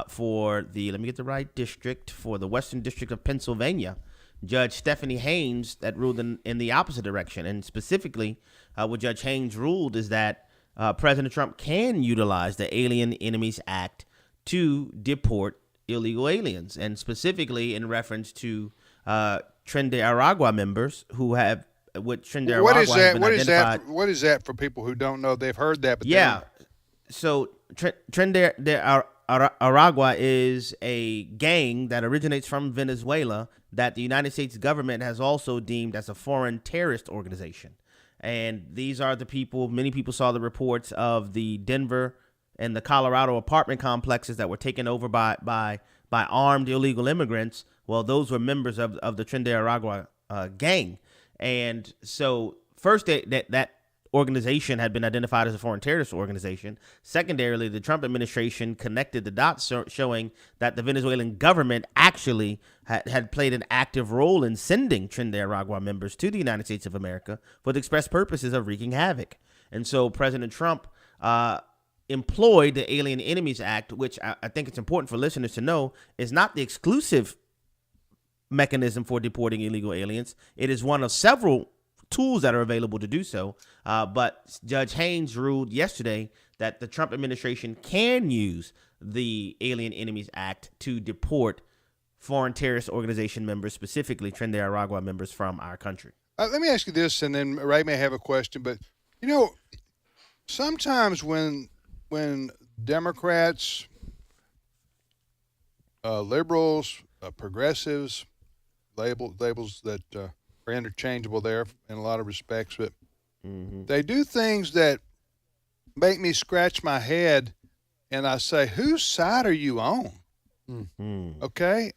for let me get the right district, for the Western District of Pennsylvania. Judge Stephanie Haynes that ruled in the opposite direction, and specifically what Judge Haynes ruled is that President Trump can utilize the Alien Enemies Act to deport illegal aliens, and specifically in reference to Tren de Aragua members who have Tren de Aragua has been identified. What is that for people who don't know? They've heard that, but so Tren de Aragua is a gang that originates from Venezuela that the United States government has also deemed as a foreign terrorist organization, and these are the people. Many people saw the reports of the Denver and the Colorado apartment complexes that were taken over by armed illegal immigrants. Well, those were members of the Tren de Aragua gang. And so first, that organization had been identified as a foreign terrorist organization. Secondarily, the Trump administration connected the dots, showing that the Venezuelan government actually had played an active role in sending Tren de Aragua members to the United States of America for the express purposes of wreaking havoc. And so President Trump employed the Alien Enemies Act, which I think it's important for listeners to know is not the exclusive mechanism for deporting illegal aliens. It is one of several tools that are available to do so. But Judge Haynes ruled yesterday that the Trump administration can use the Alien Enemies Act to deport foreign terrorist organization members, specifically Tren de Aragua members from our country. Let me ask you this, and then Ray may have a question. But, sometimes when Democrats, liberals, progressives, labels that are interchangeable there in a lot of respects, but they do things that make me scratch my head, and I say, whose side are you on? Okay,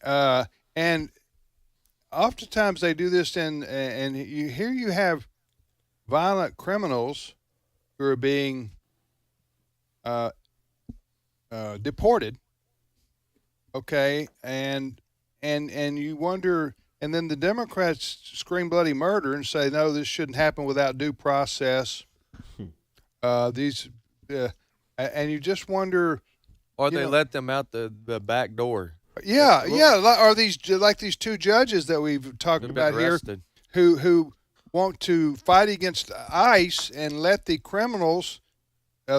and oftentimes they do this, and you have violent criminals who are being deported. Okay, and you wonder, and then the Democrats scream bloody murder and say, no, this shouldn't happen without due process. And you just wonder, or they let them out the back door. Yeah. Are these like these two judges that we've talked about here, who want to fight against ICE and let the criminals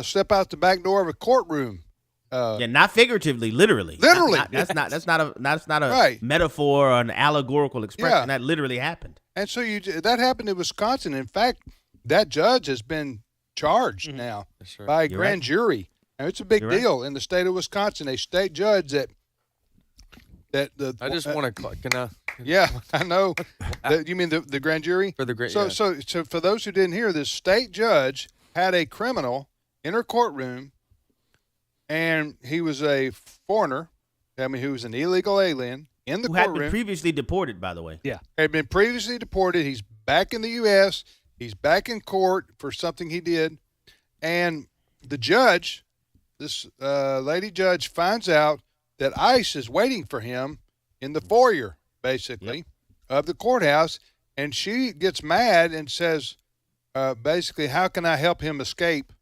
step out the back door of a courtroom? Not figuratively, literally. Literally, that's not a right. metaphor or an allegorical expression. Yeah. That literally happened. And so that happened in Wisconsin. In fact, that judge has been charged now by a grand jury. Now, it's a big deal in the state of Wisconsin. A state judge that I just want to. Can I? Yeah, I know. You mean the grand jury? For the grand. So for those who didn't hear, this state judge had a criminal in her courtroom, and he was a foreigner. I mean, he was an illegal alien in the courtroom. Who had been previously deported, by the way. Yeah, had been previously deported. He's back in the U.S. He's back in court for something he did, and the judge, this lady judge, finds out that ICE is waiting for him in the foyer, basically, of the courthouse, and she gets mad and says, basically, how can I help him escape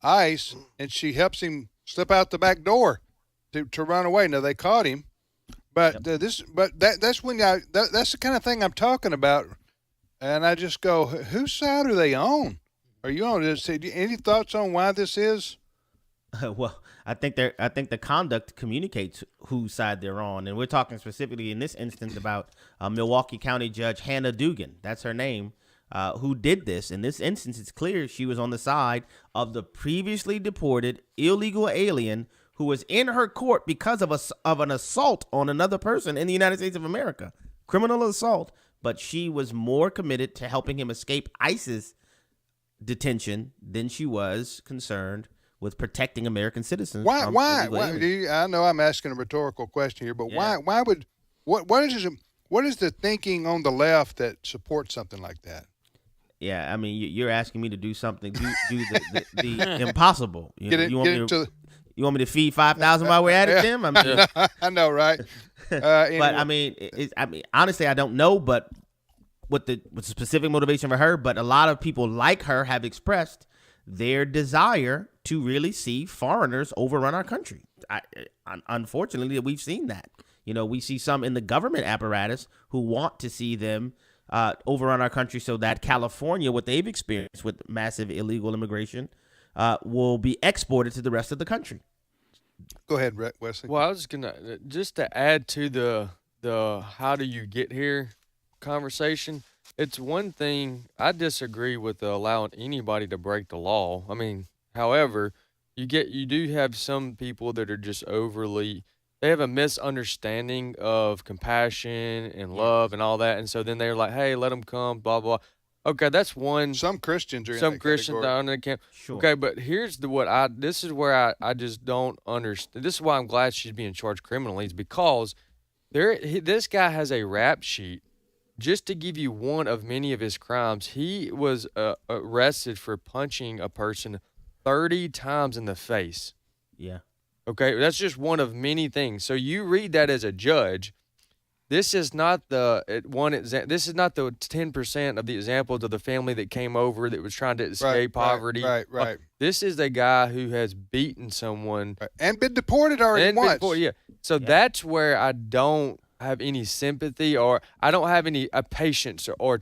ICE? And she helps him slip out the back door to run away. Now, they caught him, but that's when that's the kind of thing I'm talking about, and I just go, whose side are they on? Are you on? Any thoughts on why this is? Well, I think the conduct communicates whose side they're on, and we're talking specifically in this instance about Milwaukee County Judge Hannah Dugan. That's her name. Who did this? In this instance, it's clear she was on the side of the previously deported illegal alien who was in her court because of an assault on another person in the United States of America, criminal assault. But she was more committed to helping him escape ICE's detention than she was concerned with protecting American citizens. Why? I know I'm asking a rhetorical question here, but why would what is the thinking on the left that supports something like that? Yeah, I mean, you're asking me to do something, do the impossible. You want me to feed 5,000 while we're at it, Tim? I mean, I know, right? Anyway. But I mean, honestly, I don't know, but what the specific motivation for her, but a lot of people like her have expressed their desire to really see foreigners overrun our country. Unfortunately, we've seen that. We see some in the government apparatus who want to see them overrun our country so that California, what they've experienced with massive illegal immigration, will be exported to the rest of the country. Go ahead, Wesley. Well, I was just to add to the how do you get here conversation. It's one thing I disagree with allowing anybody to break the law. I mean, however, you do have some people that are just they have a misunderstanding of compassion and love and all that, and so then they're like, hey, let them come, blah blah. Okay, that's one. Some Christians are in some that Christians category. are in that camp. Sure. Okay, but this is where I just don't understand. This is why I'm glad she's being charged criminally, is because this guy has a rap sheet. Just to give you one of many of his crimes, he was arrested for punching a person 30 times in the face. Yeah. Okay, that's just one of many things. So you read that as a judge. This is not the 10% of the examples of the family that came over that was trying to escape poverty. Right. This is the guy who has beaten someone and been deported already once. So that's where I don't have any sympathy, or I don't have any patience or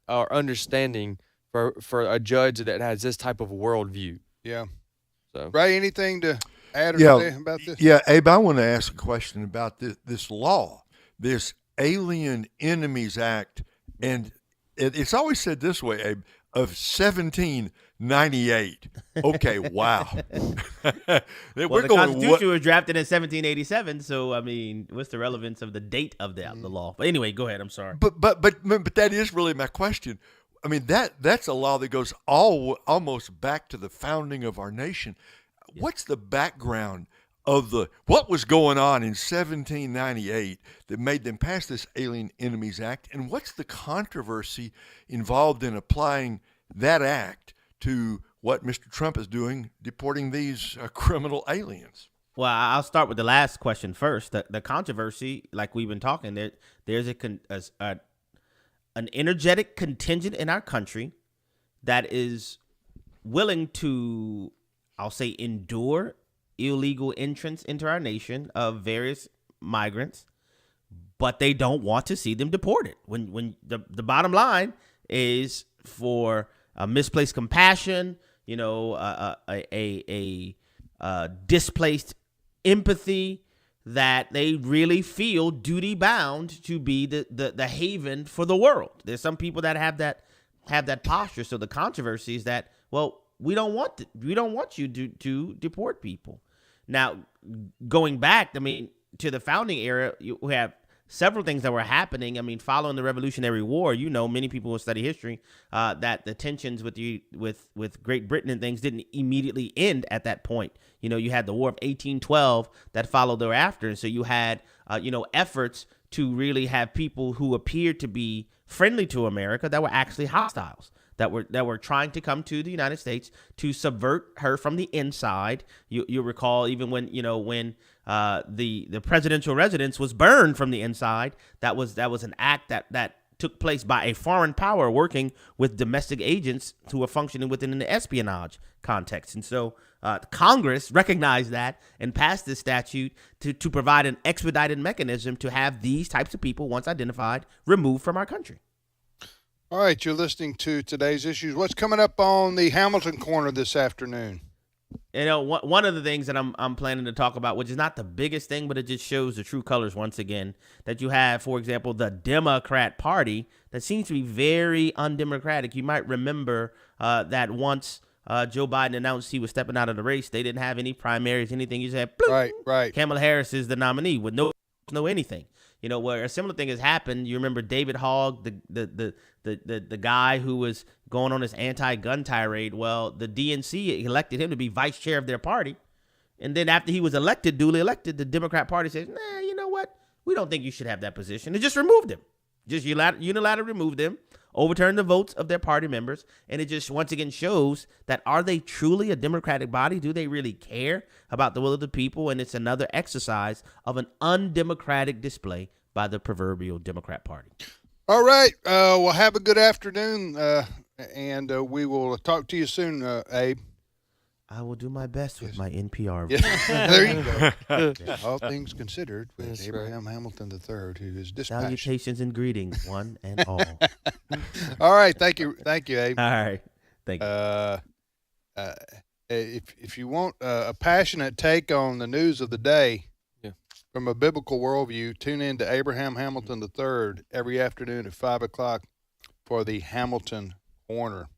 understanding for a judge that has this type of worldview. Yeah. So, Ray, anything to add or say about this? Yeah, Abe, I want to ask a question about this law, this Alien Enemies Act, and it's always said this way, Abe. of 1798. Okay, wow. Well, the Constitution was drafted in 1787, so I mean, what's the relevance of the date of the law? But anyway, go ahead. I'm sorry. But that is really my question. I mean, that's a law that goes almost back to the founding of our nation. What's the background of what was going on in 1798 that made them pass this Alien Enemies Act, and what's the controversy involved in applying that act to what Mr. Trump is doing, deporting these criminal aliens? Well, I'll start with the last question first. The controversy, like we've been talking, there's an energetic contingent in our country that is willing to, I'll say, endure illegal entrance into our nation of various migrants, but they don't want to see them deported. When the bottom line is for misplaced compassion, a displaced empathy, that they really feel duty bound to be the haven for the world. There's some people that have that posture. So the controversy is that, well, we don't want you to deport people. Now, going back, I mean, to the founding era, you have several things that were happening. I mean, following the Revolutionary War, many people who study history, that the tensions with Great Britain and things didn't immediately end at that point. You had the War of 1812 that followed thereafter. And so you had, efforts to really have people who appeared to be friendly to America that were actually hostiles, that were trying to come to the United States to subvert her from the inside. You recall even when the presidential residence was burned from the inside. That was an act that took place by a foreign power working with domestic agents who were functioning within an espionage context. And so Congress recognized that and passed this statute to provide an expedited mechanism to have these types of people, once identified, removed from our country. All right, you're listening to Today's Issues. What's coming up on the Hamilton Corner this afternoon? One of the things that I'm planning to talk about, which is not the biggest thing, but it just shows the true colors once again, that you have, for example, the Democrat Party that seems to be very undemocratic. You might remember that once Joe Biden announced he was stepping out of the race, they didn't have any primaries, anything. You said, right. Kamala Harris is the nominee with no anything. Where a similar thing has happened. You remember David Hogg, the guy who was going on this anti-gun tirade. Well, the DNC elected him to be vice chair of their party. And then after he was duly elected, the Democrat Party says, nah, you know what? We don't think you should have that position. And just removed him. Just unilaterally removed him, overturned the votes of their party members. And it just once again shows that, are they truly a Democratic body? Do they really care about the will of the people? And it's another exercise of an undemocratic display by the proverbial Democrat Party. All right. Well, have a good afternoon, and we will talk to you soon, Abe. I will do my best with my NPR. Yeah. There you go. All things considered with That's Abraham Hamilton III, who is dispatched. Salutations and greetings, one and all. All right. Thank you, Abe. All right. Thank you. If you want a passionate take on the news of the day, from a biblical worldview, tune in to Abraham Hamilton III every afternoon at 5 o'clock for the Hamilton Corner.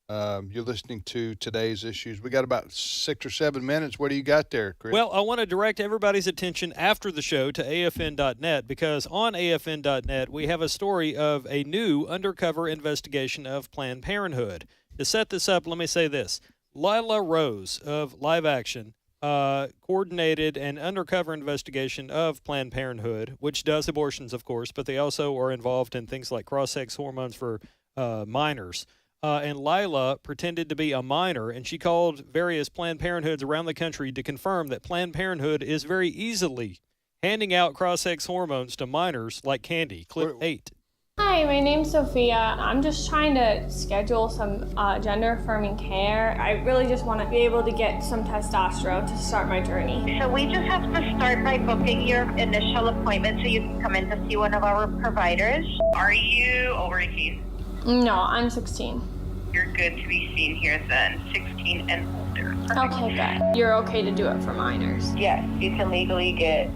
You're listening to Today's Issues. We got about 6 or 7 minutes. What do you got there, Chris? Well, I want to direct everybody's attention after the show to AFN.net, because on AFN.net we have a story of a new undercover investigation of Planned Parenthood. To set this up, let me say this. Lila Rose of Live Action coordinated an undercover investigation of Planned Parenthood, which does abortions, of course, but they also are involved in things like cross-sex hormones for minors. And Lila pretended to be a minor, and she called various Planned Parenthoods around the country to confirm that Planned Parenthood is very easily handing out cross-sex hormones to minors like candy. Clip 8. Hi, my name's Sophia. I'm just trying to schedule some gender-affirming care. I really just want to be able to get some testosterone to start my journey. So we just have to start by booking your initial appointment so you can come in to see one of our providers. Are you over 18? No, I'm 16. You're good to be seen here then, 16 and older. Perfect. Okay, good. You're okay to do it for minors? Yes, you can legally get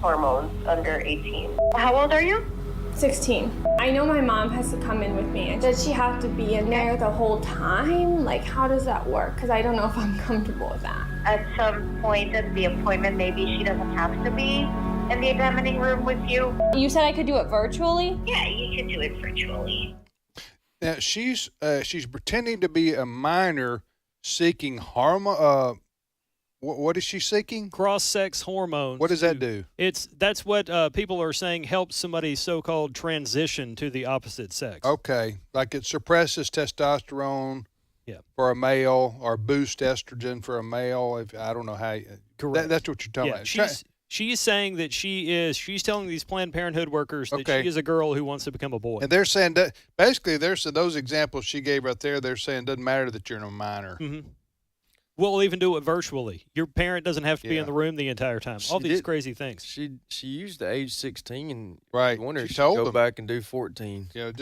hormones under 18. How old are you? 16. I know my mom has to come in with me. And does she have to be in there the whole time? Like, how does that work? Because I don't know if I'm comfortable with that. At some point of the appointment, maybe she doesn't have to be in the examining room with you. You said I could do it virtually? Yeah, you can do it virtually. Now, she's pretending to be a minor seeking what is she seeking? Cross-sex hormones. What does that do? That's what people are saying helps somebody so-called transition to the opposite sex. Okay, like it suppresses testosterone for a male or boosts estrogen for a male. I don't know how. Correct. That's what you're talking about. She's saying that she's telling these Planned Parenthood workers that she is a girl who wants to become a boy. And they're saying that basically those examples she gave right there, they're saying it doesn't matter that you're a minor. Mm-hmm. We'll even do it virtually. Your parent doesn't have to be in the room the entire time. All these crazy things. She used the age 16, right? I wonder if she she'll go back and do 14. Yeah.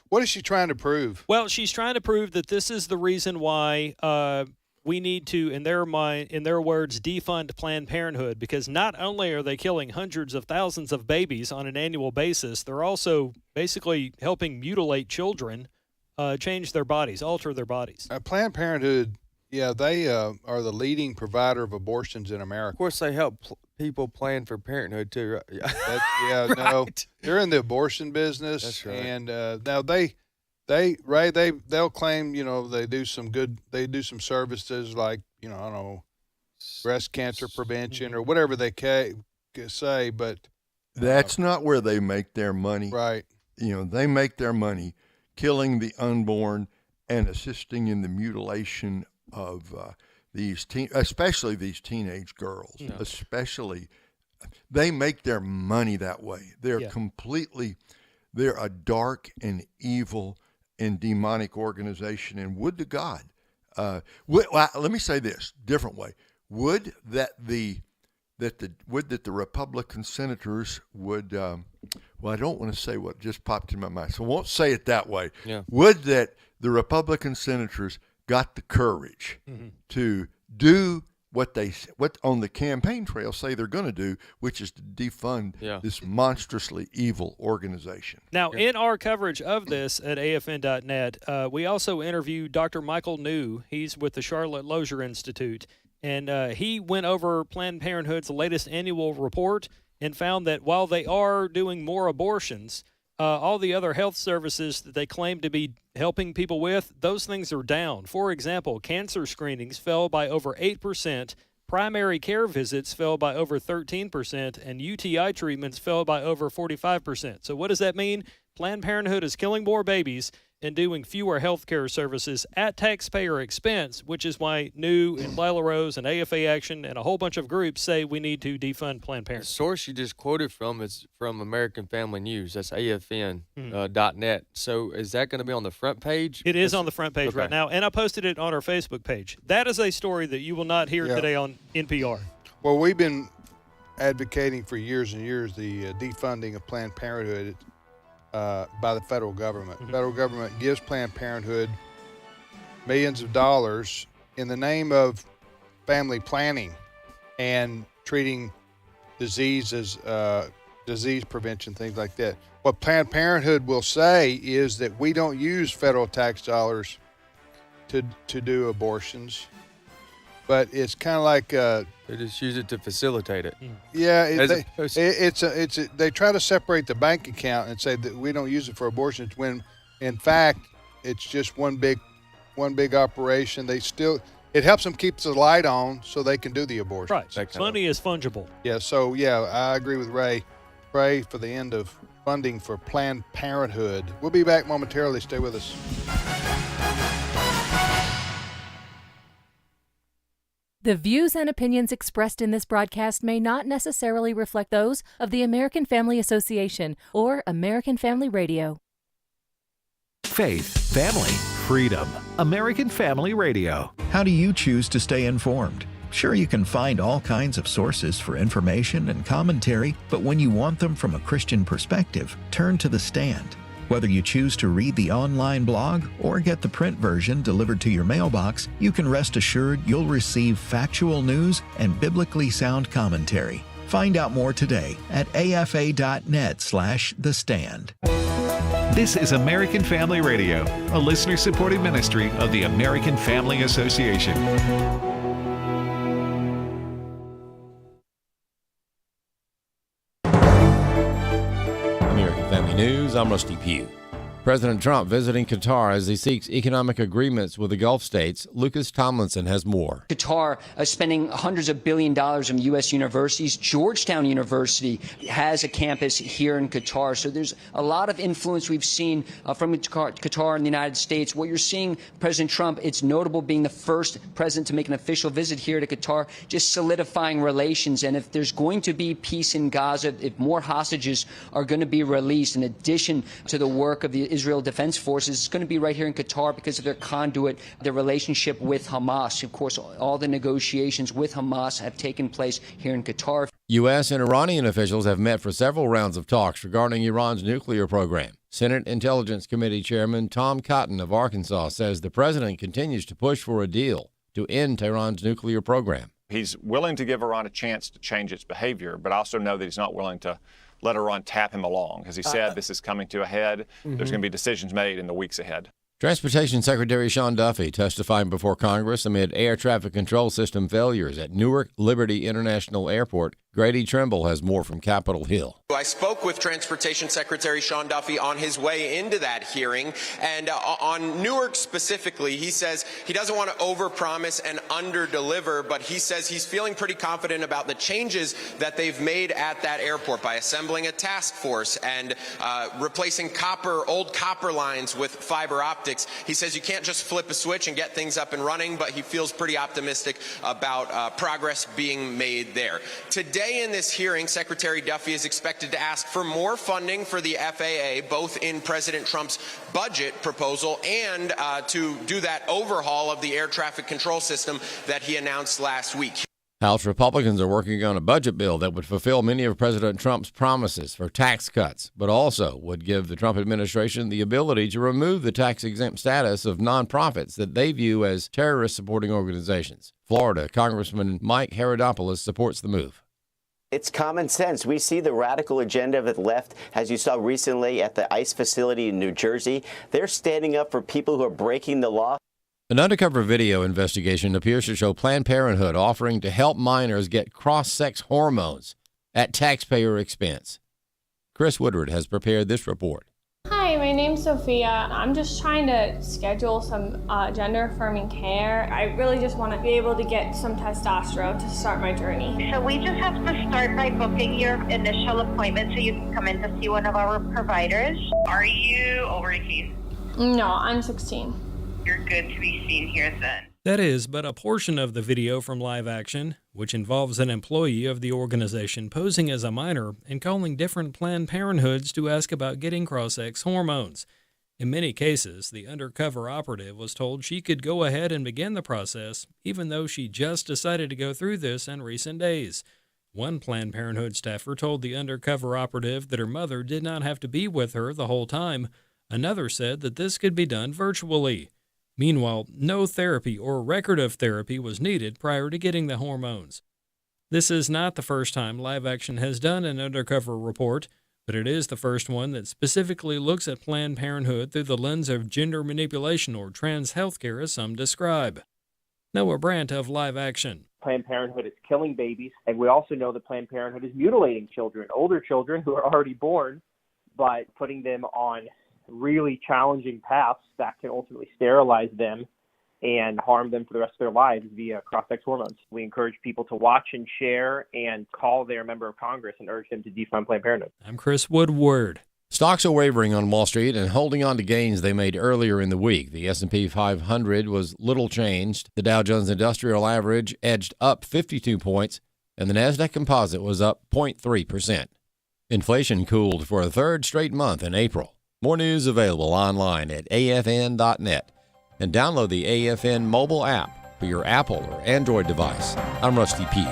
What is she trying to prove? Well, she's trying to prove that this is the reason why we need to, in their words, defund Planned Parenthood, because not only are they killing hundreds of thousands of babies on an annual basis, they're also basically helping mutilate children, change their bodies, alter their bodies. Planned Parenthood. Yeah, they are the leading provider of abortions in America. Of course, they help people plan for parenthood too. Right? Right. No, they're in the abortion business. That's right. And now they'll claim they do some services like I don't know, breast cancer prevention or whatever they say, but that's not where they make their money. Right. They make their money killing the unborn and assisting in the mutilation of especially these teenage girls, especially. They make their money that way. They're a dark and evil and demonic organization. And would to God, let me say this different way. Would that the Republican senators would, I don't want to say what just popped in my mind, so I won't say it that way. Yeah. Would that the Republican senators got the courage to do what on the campaign trail say they're going to do, which is to defund this monstrously evil organization. Now, in our coverage of this at AFN.net, we also interviewed Dr. Michael New. He's with the Charlotte Lozier Institute, and he went over Planned Parenthood's latest annual report and found that while they are doing more abortions, all the other health services that they claim to be helping people with, those things are down. For example, cancer screenings fell by over 8%, primary care visits fell by over 13%, and UTI treatments fell by over 45%. So what does that mean? Planned Parenthood is killing more babies and doing fewer health care services at taxpayer expense, which is why New and Lila Rose and AFA Action and a whole bunch of groups say we need to defund Planned Parenthood. The source you just quoted from is from American Family News. That's AFN.net. So is that going to be on the front page? It is on the front page right now, and I posted it on our Facebook page. That is a story that you will not hear today on NPR. Well, we've been advocating for years and years the defunding of Planned Parenthood by the federal government. The federal government gives Planned Parenthood millions of dollars in the name of family planning and treating diseases, disease prevention, things like that. What Planned Parenthood will say is that we don't use federal tax dollars to do abortions, but it's kind of like they just use it to facilitate it. Yeah, they try to separate the bank account and say that we don't use it for abortions when, in fact, it's just one big operation. It helps them keep the light on so they can do the abortion. Right. Money is fungible. Yeah. So I agree with Ray. Pray for the end of funding for Planned Parenthood. We'll be back momentarily. Stay with us. The views and opinions expressed in this broadcast may not necessarily reflect those of the American Family Association or American Family Radio. Faith, family, freedom. American Family Radio. How do you choose to stay informed? Sure, you can find all kinds of sources for information and commentary, but when you want them from a Christian perspective, turn to The Stand. Whether you choose to read the online blog or get the print version delivered to your mailbox, you can rest assured you'll receive factual news and biblically sound commentary. Find out more today at afa.net/The Stand. This is American Family Radio, a listener-supported ministry of the American Family Association. American Family News, I'm Rusty Pugh. President Trump visiting Qatar as he seeks economic agreements with the Gulf states. Lucas Tomlinson has more. Qatar spending hundreds of $billions from U.S. universities. Georgetown University has a campus here in Qatar. So there's a lot of influence we've seen from Qatar and the United States. What you're seeing, President Trump, it's notable being the first president to make an official visit here to Qatar, just solidifying relations. And if there's going to be peace in Gaza, if more hostages are going to be released, in addition to the work of the Israel Defense Forces, it's going to be right here in Qatar because of their conduit, their relationship with Hamas. Of course, all the negotiations with Hamas have taken place here in Qatar. U.S. and Iranian officials have met for several rounds of talks regarding Iran's nuclear program. Senate Intelligence Committee Chairman Tom Cotton of Arkansas says the president continues to push for a deal to end Tehran's nuclear program. He's willing to give Iran a chance to change its behavior, but I also know that he's not willing to let Iran tap him along. As he said, this is coming to a head. There's going to be decisions made in the weeks ahead. Transportation Secretary Sean Duffy testifying before Congress amid air traffic control system failures at Newark Liberty International Airport. Grady Trimble has more from Capitol Hill. I spoke with Transportation Secretary Sean Duffy on his way into that hearing, and on Newark specifically, he says he doesn't want to overpromise and underdeliver, but he says he's feeling pretty confident about the changes that they've made at that airport by assembling a task force and replacing old copper lines with fiber optics. He says you can't just flip a switch and get things up and running, but he feels pretty optimistic about progress being made there. Today in this hearing, Secretary Duffy is expected to ask for more funding for the FAA, both in President Trump's budget proposal and to do that overhaul of the air traffic control system that he announced last week. House Republicans are working on a budget bill that would fulfill many of President Trump's promises for tax cuts, but also would give the Trump administration the ability to remove the tax-exempt status of nonprofits that they view as terrorist-supporting organizations. Florida Congressman Mike Herodopoulos supports the move. It's common sense. We see the radical agenda of the left, as you saw recently at the ICE facility in New Jersey. They're standing up for people who are breaking the law. An undercover video investigation appears to show Planned Parenthood offering to help minors get cross-sex hormones at taxpayer expense. Chris Woodward has prepared this report. Hi, my name's Sophia. I'm just trying to schedule some gender-affirming care. I really just want to be able to get some testosterone to start my journey. So we just have to start by booking your initial appointment so you can come in to see one of our providers. Are you over 18? No, I'm 16. You're good to be seen here then. That is but a portion of the video from Live Action, which involves an employee of the organization posing as a minor and calling different Planned Parenthoods to ask about getting cross-sex hormones. In many cases, the undercover operative was told she could go ahead and begin the process, even though she just decided to go through this in recent days. One Planned Parenthood staffer told the undercover operative that her mother did not have to be with her the whole time. Another said that this could be done virtually. Meanwhile, no therapy or record of therapy was needed prior to getting the hormones. This is not the first time Live Action has done an undercover report, but it is the first one that specifically looks at Planned Parenthood through the lens of gender manipulation or trans healthcare, as some describe. Noah Brandt of Live Action. Planned Parenthood is killing babies, and we also know that Planned Parenthood is mutilating children, older children who are already born, but putting them on really challenging paths that can ultimately sterilize them and harm them for the rest of their lives via cross-sex hormones. We encourage people to watch and share and call their member of Congress and urge them to defund Planned Parenthood. I'm Chris Woodward. Stocks are wavering on Wall Street and holding on to gains they made earlier in the week. The S&P 500 was little changed. The Dow Jones Industrial Average edged up 52 points, and the Nasdaq Composite was up 0.3%. Inflation cooled for a third straight month in April. More news available online at afn.net and download the AFN mobile app for your Apple or Android device. I'm Rusty P.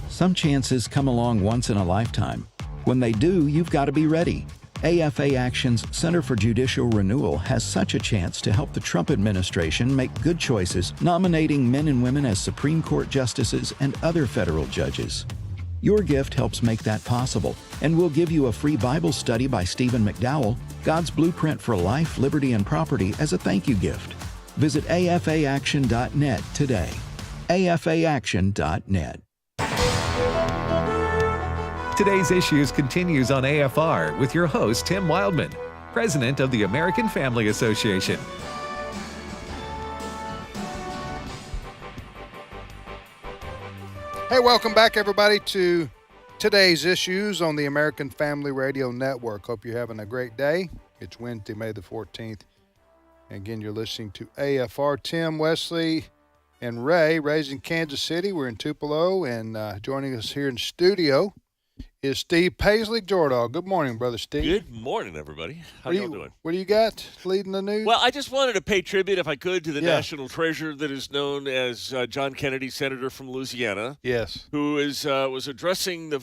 Some chances come along once in a lifetime. When they do, you've got to be ready. AFA Action's Center for Judicial Renewal has such a chance to help the Trump administration make good choices, nominating men and women as Supreme Court justices and other federal judges. Your gift helps make that possible, and we'll give you a free Bible study by Stephen McDowell, God's Blueprint for Life, Liberty, and Property, as a thank you gift. Visit afaaction.net today. afaaction.net. Today's Issues continues on AFR with your host, Tim Wildmon, President of the American Family Association. Hey, welcome back, everybody, to Today's Issues on the American Family Radio Network. Hope you're having a great day. It's Wednesday, May the 14th. And again, you're listening to AFR. Tim, Wesley, and Ray. Ray's in Kansas City. We're in Tupelo. And joining us here in studio is Steve Paisley Jordahl. Good morning, Brother Steve. Good morning, everybody. How y'all doing? What do you got leading the news? Well, I just wanted to pay tribute, if I could, to the national treasure that is known as John Kennedy, Senator from Louisiana. Yes. Who was addressing the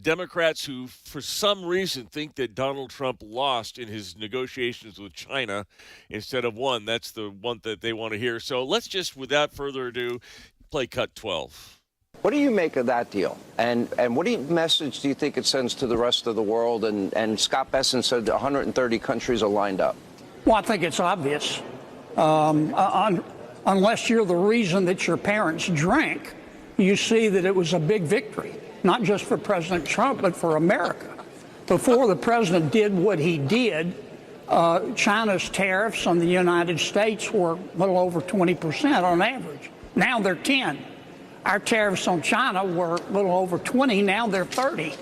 Democrats who, for some reason, think that Donald Trump lost in his negotiations with China instead of won. That's the one that they want to hear. So let's just, without further ado, play cut 12. What do you make of that deal? And what message do you think it sends to the rest of the world? And Scott Besson said 130 countries are lined up. Well, I think it's obvious. Unless you're the reason that your parents drank, you see that it was a big victory, not just for President Trump, but for America. Before the president did what he did, China's tariffs on the United States were a little over 20% on average. Now they're 10. Our tariffs on China were a little over 20, now they're 30.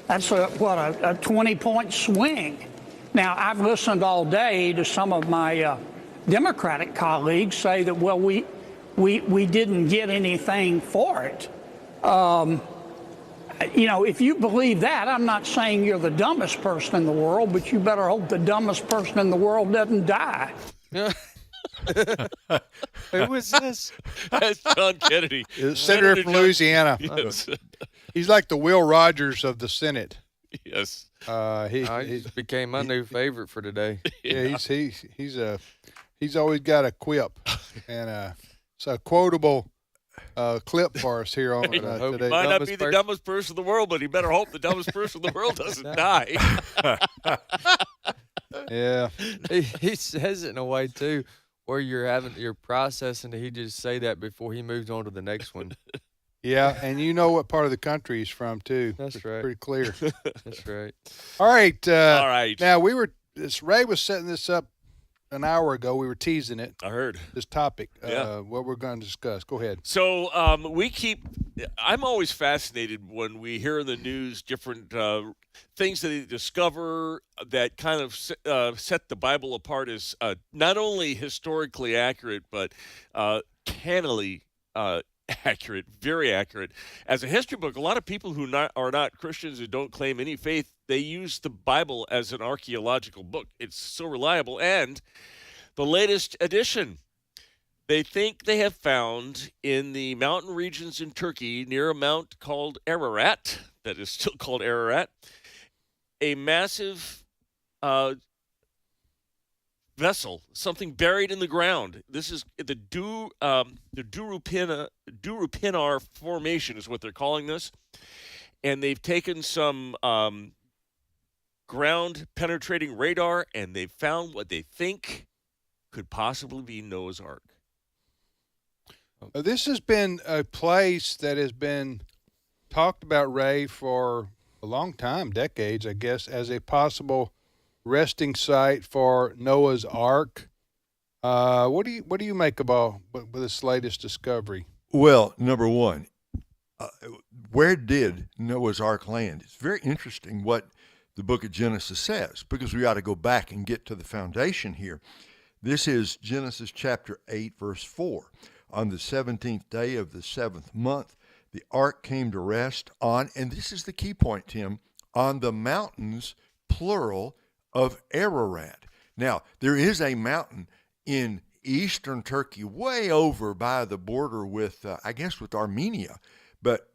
That's a 20-point swing. Now, I've listened all day to some of my Democratic colleagues say that, well, we didn't get anything for it. If you believe that, I'm not saying you're the dumbest person in the world, but you better hope the dumbest person in the world doesn't die. Who was this? That's John Kennedy. Senator from Louisiana. Yes. He's like the Will Rogers of the Senate. Yes. He became my new favorite for today. Yeah, he's always got a quip, and it's a quotable clip for us here on today. He might not be the dumbest person in the world, but he better hope the dumbest person in the world doesn't die. Yeah. He says it in a way too, where you're processing. He just say that before he moves on to the next one. Yeah, and you know what part of the country he's from too. That's it's right. Pretty clear. That's right. All right. All right. Now Ray was setting this up an hour ago. We were teasing it. I heard this topic. Yeah. What we're going to discuss. Go ahead. So I'm always fascinated when we hear in the news different things that they discover that kind of set the Bible apart as not only historically accurate, but cannily accurate, very accurate. As a history book, a lot of people who are not Christians and don't claim any faith, they use the Bible as an archaeological book. It's so reliable. And the latest edition, they think they have found in the mountain regions in Turkey near a mount called Ararat, that is still called Ararat, a massive vessel, something buried in the ground. This is the Durupinar Formation is what they're calling this. And they've taken some ground-penetrating radar, and they've found what they think could possibly be Noah's Ark. This has been a place that has been talked about, Ray, for a long time, decades, I guess, as a possible resting site for Noah's Ark. What do you make about with this latest discovery? Well, number one, where did Noah's Ark land? It's very interesting what the book of Genesis says, because we ought to go back and get to the foundation here. This is Genesis chapter 8, verse 4. On the 17th day of the 7th month, the ark came to rest on, and this is the key point, Tim, on the mountains, plural, of Ararat. Now, there is a mountain in eastern Turkey, way over by the border with, with Armenia. But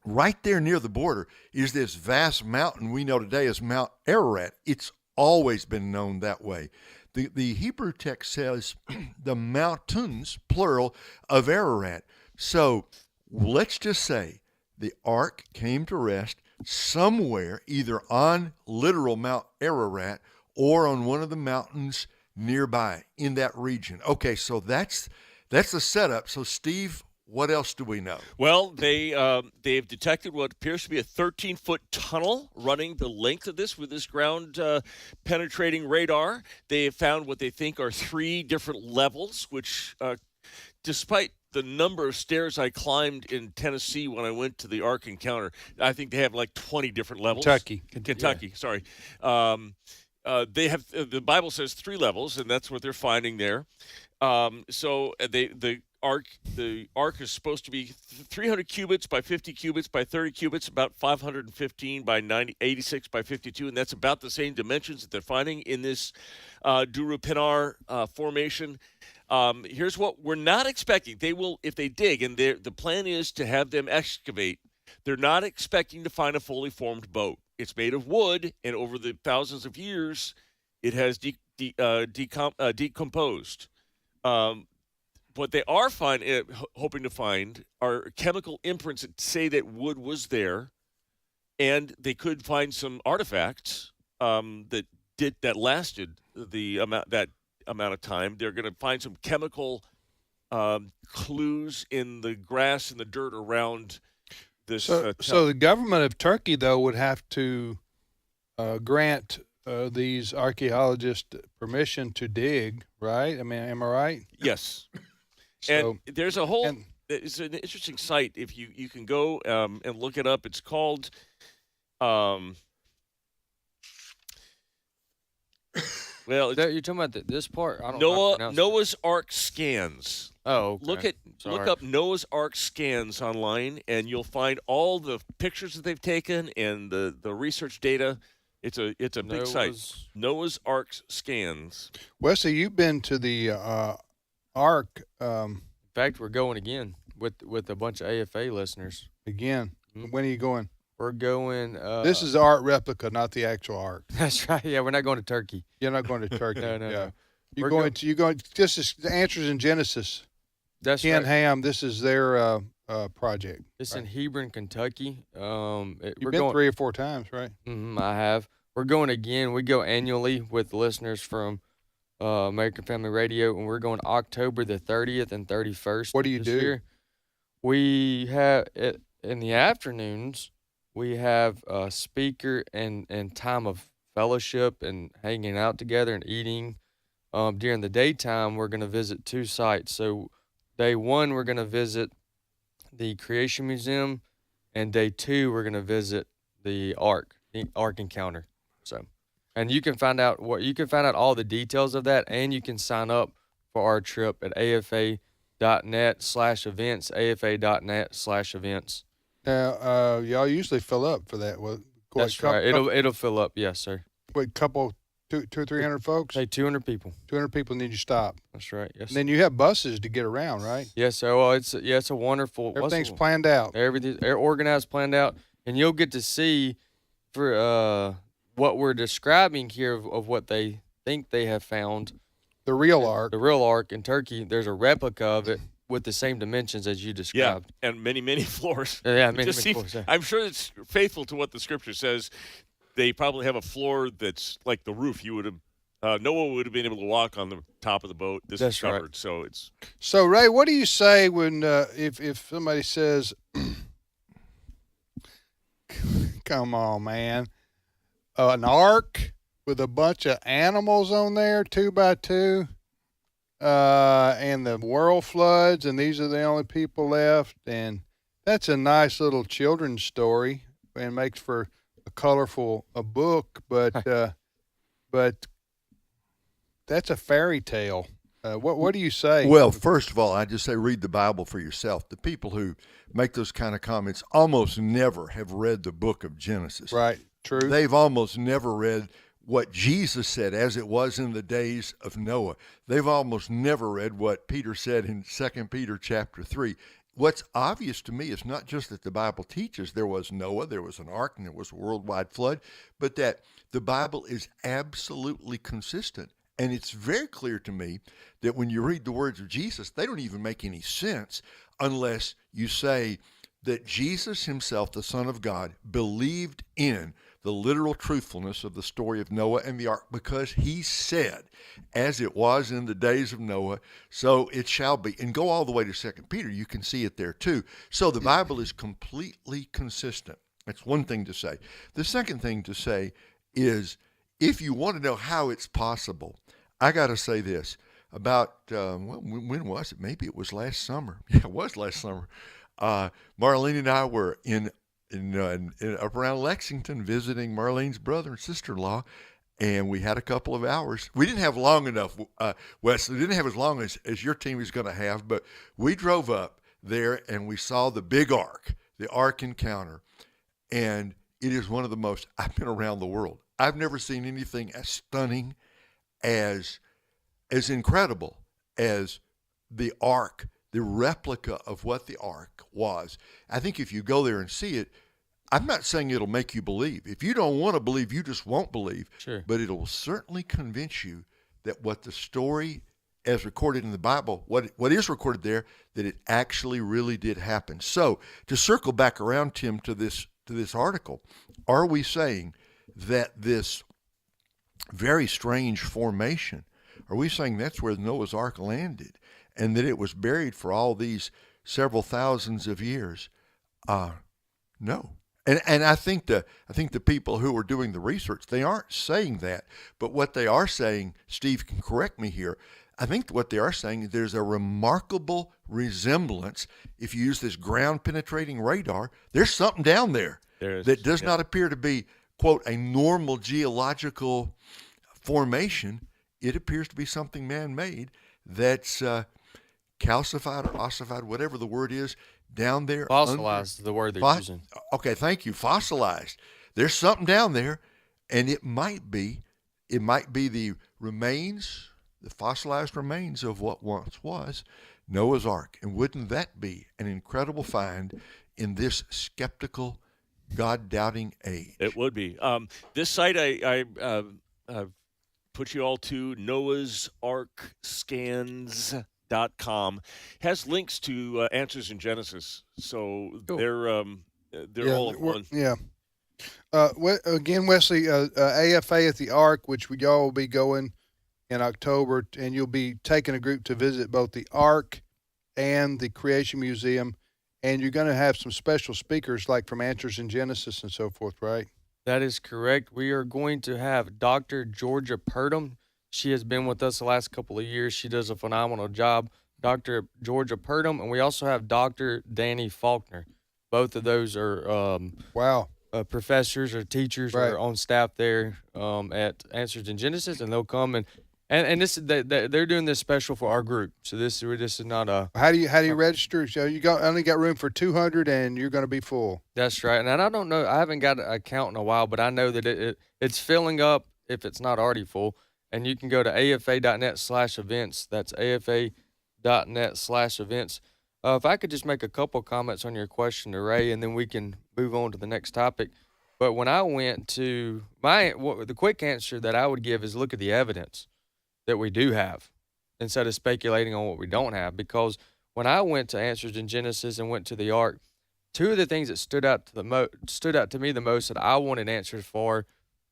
right there near the border is this vast mountain we know today as Mount Ararat. It's always been known that way. The Hebrew text says the mountains, plural, of Ararat. So let's just say the ark came to rest somewhere, either on literal Mount Ararat or on one of the mountains nearby in that region. Okay, so that's the setup. So Steve, what else do we know? Well, they've detected what appears to be a 13-foot tunnel running the length of this with this ground penetrating radar. They have found what they think are 3 different levels, which, despite the number of stairs I climbed in Tennessee when I went to the Ark Encounter, I think they have like 20 different levels. Kentucky, yeah. Sorry. They have the Bible says 3 levels, and that's what they're finding there. So the ark is supposed to be 300 cubits by 50 cubits by 30 cubits, about 515 by 86 by 52, and that's about the same dimensions that they're finding in this Duru Pinar formation. Here's what we're not expecting. They will, if they dig, and the plan is to have them excavate. They're not expecting to find a fully formed boat. It's made of wood, and over the thousands of years, it has decomposed. What they are hoping to find are chemical imprints that say that wood was there, and they could find some artifacts that lasted the amount of time. They're going to find some chemical clues in the grass and the dirt around this. So the government of Turkey, though, would have to grant these archaeologists permission to dig, right? I mean, am I right? Yes. And there's a whole. It's an interesting site. If you can go and look it up. It's called. Well, you're talking about this part. I don't know. Noah's Ark scans. Oh, okay. Look up Noah's Ark scans online, and you'll find all the pictures that they've taken and the research data. It's a big site. Noah's Ark scans. Wesley, you've been to the Ark. In fact, we're going again with a bunch of AFA listeners. Again, when are you going? We're going. This is the Ark replica, not the actual Ark. That's right. Yeah, we're not going to Turkey. You're not going to Turkey. No. You're going. This is the Answers in Genesis. That's Ken right. Ham. This is their project. It's in Hebron, Kentucky. You've been 3 or 4 times, right? I have. We're going again. We go annually with listeners from American Family Radio, and we're going October the 30th and 31st. What do you do? Year. We have in the afternoons. We have a speaker and time of fellowship and hanging out together and eating. During the daytime, we're going to visit 2 sites. So day 1, we're going to visit the Creation Museum, and day 2, we're going to visit the Ark Encounter. So, and you can find out all the details of that, and you can sign up for our trip at afa.net/events, afa.net/events. Now, y'all usually fill up for that. That's right. It'll fill up. Yes, sir. Wait, couple, 200 or 300 folks? Say 200 people. 200 people need you stop. That's right. Yes. And then you have buses to get around, right? Yes, sir. Well, it's a wonderful. Everything's planned out. Everything's organized, planned out, and you'll get to see for what we're describing here of what they think they have found. The real Ark. The real Ark in Turkey. There's a replica of it with the same dimensions as you described. Yeah, and many floors. Yeah, many floors. Yeah. I'm sure it's faithful to what the scripture says. They probably have a floor that's like the roof. You would have Noah would have been able to walk on the top of the boat. This is covered, right. So it's. So Ray, what do you say when if somebody says, "Come on, man, an ark with a bunch of animals on there, 2 by 2, and the world floods, and these are the only people left," and that's a nice little children's story and makes for a colorful book, but that's a fairy tale. What do you say? Well, first of all, I just say read the Bible for yourself. The people who make those kind of comments almost never have read the book of Genesis. Right, true. They've almost never read what Jesus said as it was in the days of Noah. They've almost never read what Peter said in 2 Peter chapter 3. what's obvious to me is not just that the Bible teaches there was Noah, there was an ark, and there was a worldwide flood, but that the Bible is absolutely consistent. And it's very clear to me that when you read the words of Jesus, they don't even make any sense unless you say that Jesus himself, the Son of God, believed in the literal truthfulness of the story of Noah and the ark, because he said, as it was in the days of Noah, so it shall be. And go all the way to 2 Peter, you can see it there too. So the Bible is completely consistent. That's one thing to say. The second thing to say is, if you want to know how it's possible, I got to say this about, when was it? Maybe it was last summer. Yeah, it was last summer. Marlene and I were in up around Lexington visiting Marlene's brother and sister-in-law, and we had a couple of hours. We didn't have long enough, Wes. We didn't have as long as your team is going to have, but we drove up there and we saw the big ark, the Ark Encounter, and it is one of the most, I've been around the world. I've never seen anything as stunning, as incredible as the ark, the replica of what the ark was. I think if you go there and see it, I'm not saying it'll make you believe. If you don't want to believe, you just won't believe. Sure. But it'll certainly convince you that what the story as recorded in the Bible, what is recorded there, that it actually really did happen. So to circle back around, Tim, to this article, are we saying that this very strange formation, are we saying that's where Noah's Ark landed and that it was buried for all these several thousands of years? No. And I think the people who are doing the research, they aren't saying that. But what they are saying, Steve can correct me here, I think what they are saying is there's a remarkable resemblance. If you use this ground-penetrating radar, there's something down there that does not appear to be, quote, a normal geological formation. It appears to be something man-made that's calcified or ossified, whatever the word is, down there. Fossilized is the word they're using. Okay, thank you. Fossilized. There's something down there, and it might be the remains, the fossilized remains of what once was Noah's Ark. And wouldn't that be an incredible find in this skeptical, God-doubting age? It would be. This site I put you all to, noahsarkscans.com, has links to Answers in Genesis. So cool. they're all in one. Yeah. Again, Wesley, AFA at the Ark, which y'all will be going in October, and you'll be taking a group to visit both the Ark and the Creation Museum, and you're going to have some special speakers like from Answers in Genesis and so forth, right? That is correct. We are going to have Dr. Georgia Purdom. She has been with us the last couple of years. She does a phenomenal job. Dr. Georgia Purdom, and we also have Dr. Danny Faulkner. Both of those are professors or teachers or on staff there at Answers in Genesis, and they'll come and this they're doing this special for our group. So this is not a. How do you register? So you only got room for 200, and you're going to be full. That's right. And I don't know. I haven't got a count in a while, but I know that it's filling up if it's not already full. And you can go to afa.net/events. That's afa.net/events. If I could just make a couple comments on your question to Ray, and then we can move on to the next topic. But when I went to the quick answer that I would give is look at the evidence that we do have instead of speculating on what we don't have. Because when I went to Answers in Genesis and went to the Ark, two of the things that stood out to me the most that I wanted answers for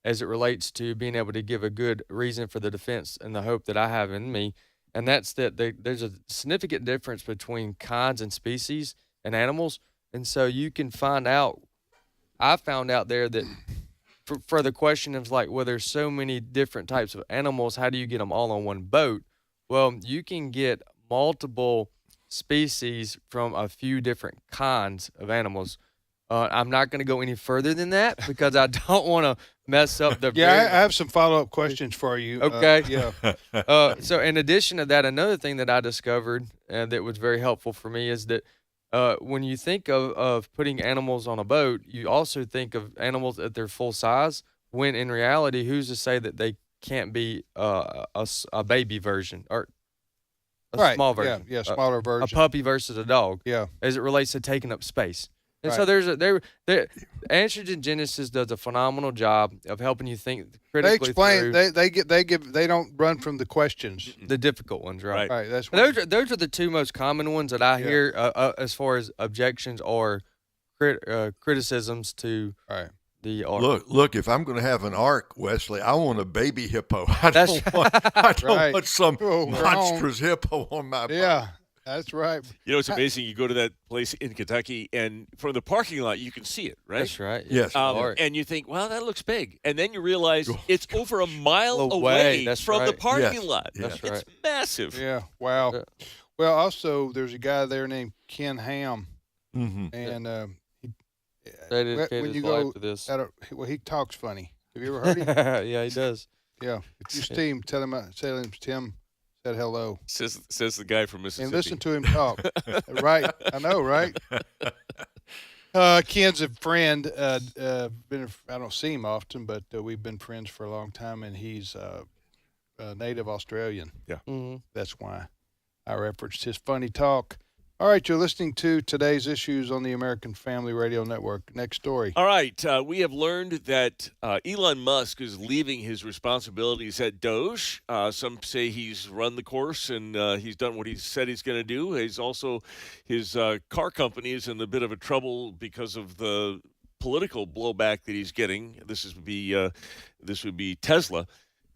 as it relates to being able to give a good reason for the defense and the hope that I have in me, and that's that there's a significant difference between kinds and species and animals. And so you can find out, I found out there that for the question of like, well, there's so many different types of animals, how do you get them all on one boat? Well, you can get multiple species from a few different kinds of animals. I'm not going to go any further than that because I don't want to mess up the. I have some follow-up questions for you. Okay. So in addition to that, another thing that I discovered that was very helpful for me is that when you think of putting animals on a boat, you also think of animals at their full size, when in reality, who's to say that they can't be a baby version? Or a small version. Yeah, smaller version. A puppy versus a dog. Yeah. As it relates to taking up space. And Right. so Androgen Genesis does a phenomenal job of helping you think They critically explain. through They don't run from the questions. the difficult ones, right? Right. That's Those are the two most common ones that I hear as far as objections or criticisms to the ark. Look! If I'm going to have an ark, Wesley, I want a baby hippo. I That's don't want some Oh, monstrous hippo on my boat. Yeah, that's right. You know, it's amazing. You go to that place in Kentucky, and from the parking lot, you can see it, right? That's right. Yes. And you think, wow, that looks big. And then you realize it's over a mile Away. away That's from the right. parking Yes. lot. Yes. It's right. massive. Yeah. Wow. Yeah. Well, also there's a guy there named Ken Ham, Mm-hmm. and Dedicated when you his life go to this. well, he talks funny. Have you ever heard him? Yeah, he does. Yeah. If you see him, tell him Tim said hello. Says the guy from Mississippi. And listen to him talk. Right. I know, right? Ken's a friend. I don't see him often, but we've been friends for a long time, and he's a native Australian. Yeah. Mm-hmm. That's why I referenced his funny talk. All right, you're listening to Today's Issues on the American Family Radio Network. Next story. All right. We have learned that Elon Musk is leaving his responsibilities at Doge. Some say he's run the course and he's done what he said he's going to do. He's also, his car company is in a bit of a trouble because of the political blowback that he's getting. This would be Tesla.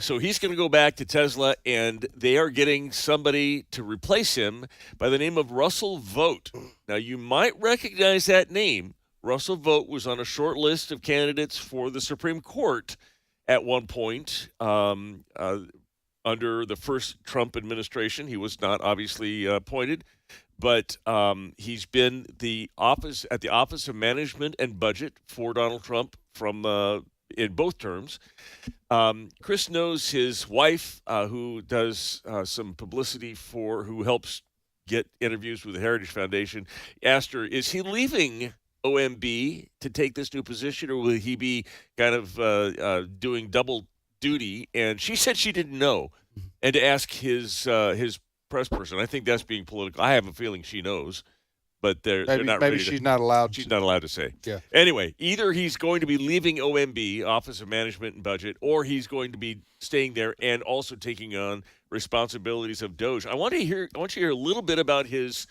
So he's going to go back to Tesla, and they are getting somebody to replace him by the name of Russell Vogt. Now, you might recognize that name. Russell Vogt was on a short list of candidates for the Supreme Court at one point under the first Trump administration. He was not obviously appointed, but he's been at the Office of Management and Budget for Donald Trump from in both terms. Chris knows his wife, who does some publicity who helps get interviews with the Heritage Foundation, asked her, is he leaving OMB to take this new position, or will he be kind of doing double duty? And she said she didn't know, and to ask his press person. I think that's being political. I have a feeling she knows. But they're not ready. Maybe she's not allowed. She's not allowed to say. Yeah. Anyway, either he's going to be leaving OMB, Office of Management and Budget, or he's going to be staying there and also taking on responsibilities of Doge. I want you to hear a little bit about his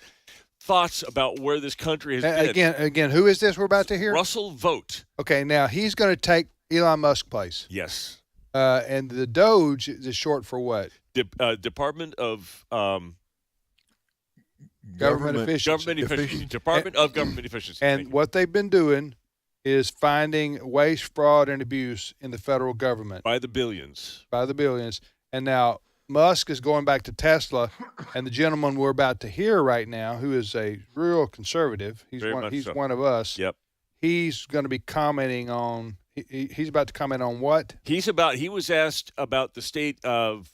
thoughts about where this country has been. Again, who is this we're about to hear? Russell Vogt. Okay, now he's going to take Elon Musk's place. Yes. And the Doge is short for what? Department of Government Efficiency. Department of Government Efficiency. And what they've been doing is finding waste, fraud, and abuse in the federal government. By the billions. And now Musk is going back to Tesla, and the gentleman we're about to hear right now, who is a real conservative, he's one of us. Yep. He's going to be commenting on. He's about to comment on what? He was asked about the state of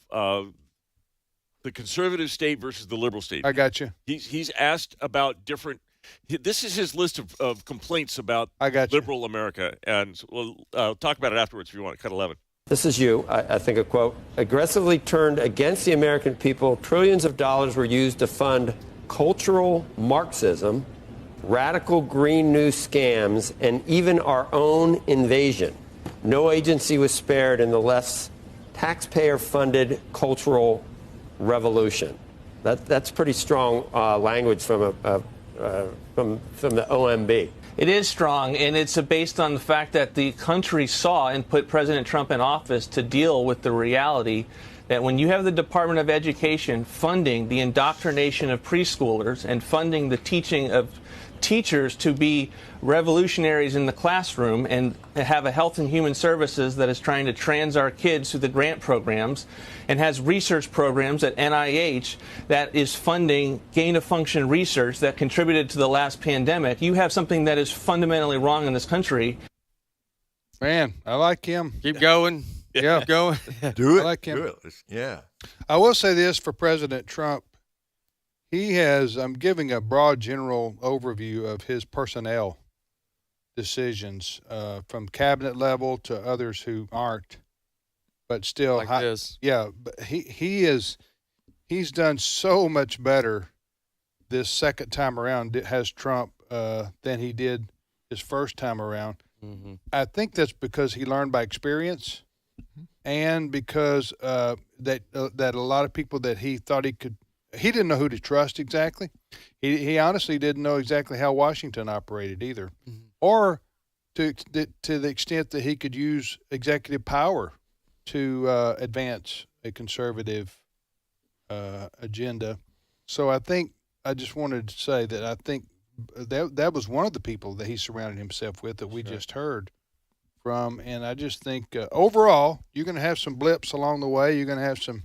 the conservative state versus the liberal state. I got you. He's asked about different. This is his list of complaints about liberal America, and we'll talk about it afterwards if you want. Cut 11. This is you. I think a quote. Aggressively turned against the American people, trillions of dollars were used to fund cultural Marxism, radical green new scams, and even our own invasion. No agency was spared in the less taxpayer-funded cultural revolution. That's pretty strong language from the OMB. It is strong, and it's based on the fact that the country saw and put President Trump in office to deal with the reality that when you have the Department of Education funding the indoctrination of preschoolers and funding the teaching of teachers to be revolutionaries in the classroom, and have a Health and Human Services that is trying to trans our kids through the grant programs, and has research programs at NIH that is funding gain-of-function research that contributed to the last pandemic. You have something that is fundamentally wrong in this country. Man, I like him. Keep going. Yeah. Keep going. Do it. I like him. Do it. Yeah. I will say this for President Trump. I'm giving a broad general overview of his personnel decisions from cabinet level to others who aren't, but still like this. Yeah, but he he's done so much better this second time around, has Trump, than he did his first time around. Mm-hmm. I think that's because he learned by experience, and because that a lot of people that he thought he didn't know who to trust exactly. He honestly didn't know exactly how Washington operated either, or to the extent that he could use executive power to advance a conservative agenda. So I just wanted to say that I think that was one of the people that he surrounded himself with that we just heard from. And I just think overall, you're going to have some blips along the way. You're going to have some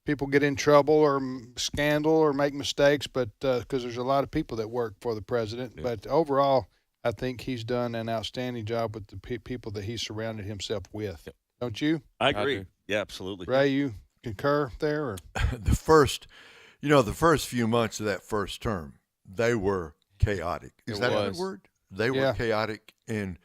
people get in trouble or scandal or make mistakes, but because there's a lot of people that work for the president. Yeah. But overall, I think he's done an outstanding job with the people that he surrounded himself with. Yeah. Don't you? I agree. Yeah, absolutely. Ray, you concur there? Or? The first few months of that first term, they were chaotic. Is that a good word? They were chaotic, and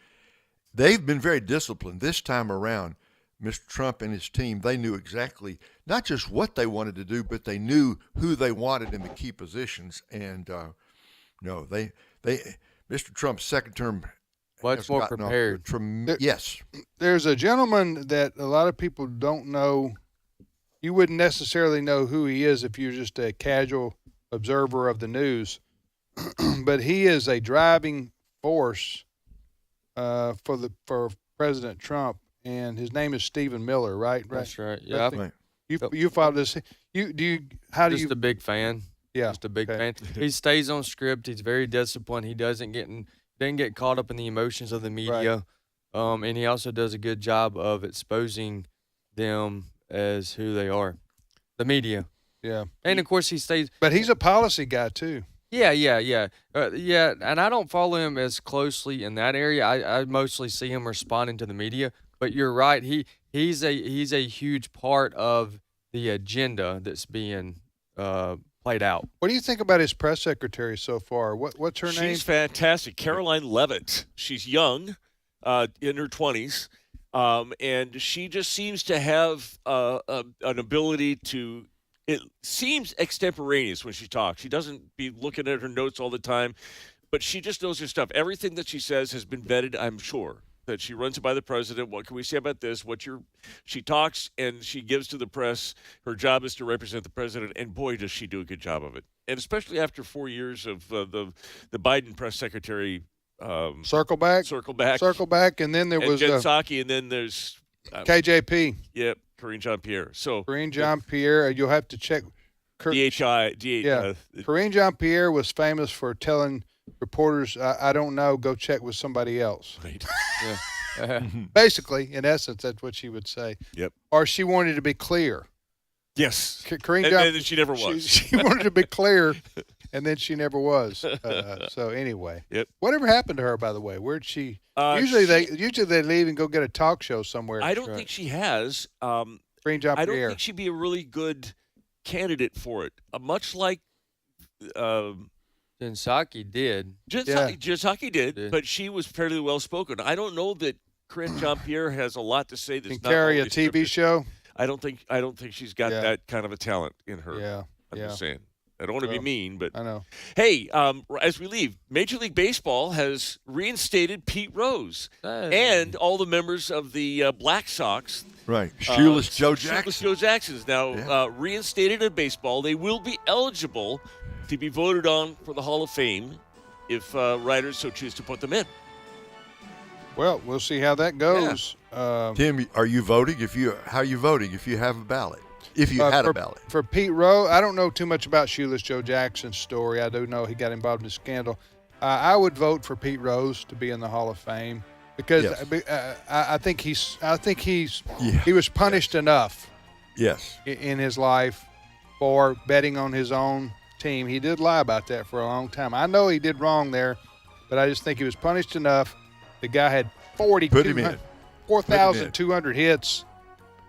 they've been very disciplined. This time around, Mr. Trump and his team, they knew exactly not just what they wanted to do, but they knew who they wanted in the key positions. And Mr. Trump's second term, much more prepared. Yes. There's a gentleman that a lot of people don't know. You wouldn't necessarily know who he is if you're just a casual observer of the news, but he is a driving force for President Trump, and his name is Stephen Miller, right? That's right. Yeah. You followed this. Just a big fan. Yeah. Just a big fan. He stays on script. He's very disciplined. He doesn't get caught up in the emotions of the media. Right. And he also does a good job of exposing them as who they are, the media. Yeah. And of course he stays. But he's a policy guy too. Yeah. And I don't follow him as closely in that area. I mostly see him responding to the media. But you're right. He's a huge part of the agenda that's being played out. What do you think about his press secretary so far? What's her name? She's fantastic. Caroline Levitt. She's young, in her 20s. And she just seems to have an ability to, it seems extemporaneous when she talks. She doesn't be looking at her notes all the time, but she just knows her stuff. Everything that she says has been vetted, I'm sure, that she runs it by the president. What can we say about this? She talks and she gives to the press. Her job is to represent the president, and boy, does she do a good job of it. And especially after 4 years of the Biden press secretary. Circle back, and then there was Jen Psaki, and then there's KJP. Yep, Karine Jean-Pierre. Karine Jean-Pierre, you'll have to check. DHI. Karine Jean-Pierre was famous for telling reporters, "I don't know, go check with somebody else." Right. Basically, in essence, that's what she would say. Yep. Or she wanted to be clear. Yes. Karine and she never was. She wanted to be clear. And then she never was. So anyway, Whatever happened to her, by the way? Where'd she? Usually they leave and go get a talk show somewhere. I don't think she has. I don't think she'd be a really good candidate for it. Much like Jen Psaki did. Jen Psaki did, but she was fairly well spoken. I don't know that Karine Jean-Pierre has a lot to say. That's can carry a TV show. I don't think she's got that kind of a talent in her. Yeah. I'm just saying. I don't want to be mean, but I know. Hey, as we leave, Major League Baseball has reinstated Pete Rose and all the members of the Black Sox. Right, Shoeless Joe Jackson. Shoeless Joe Jackson is now reinstated in baseball. They will be eligible to be voted on for the Hall of Fame if writers so choose to put them in. Well, we'll see how that goes. Yeah. Tim, are you voting? How are you voting if you have a ballot? If you had a ballot. For Pete Rose, I don't know too much about Shoeless Joe Jackson's story. I do know he got involved in a scandal. I would vote for Pete Rose to be in the Hall of Fame because I think he was punished enough. Yes. In his life for betting on his own team. He did lie about that for a long time. I know he did wrong there, but I just think he was punished enough. The guy had 4,200 hits.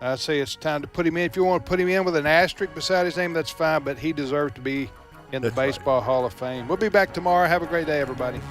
I say it's time to put him in. If you want to put him in with an asterisk beside his name, that's fine, but he deserves to be in the Baseball Hall of Fame. We'll be back tomorrow. Have a great day, everybody.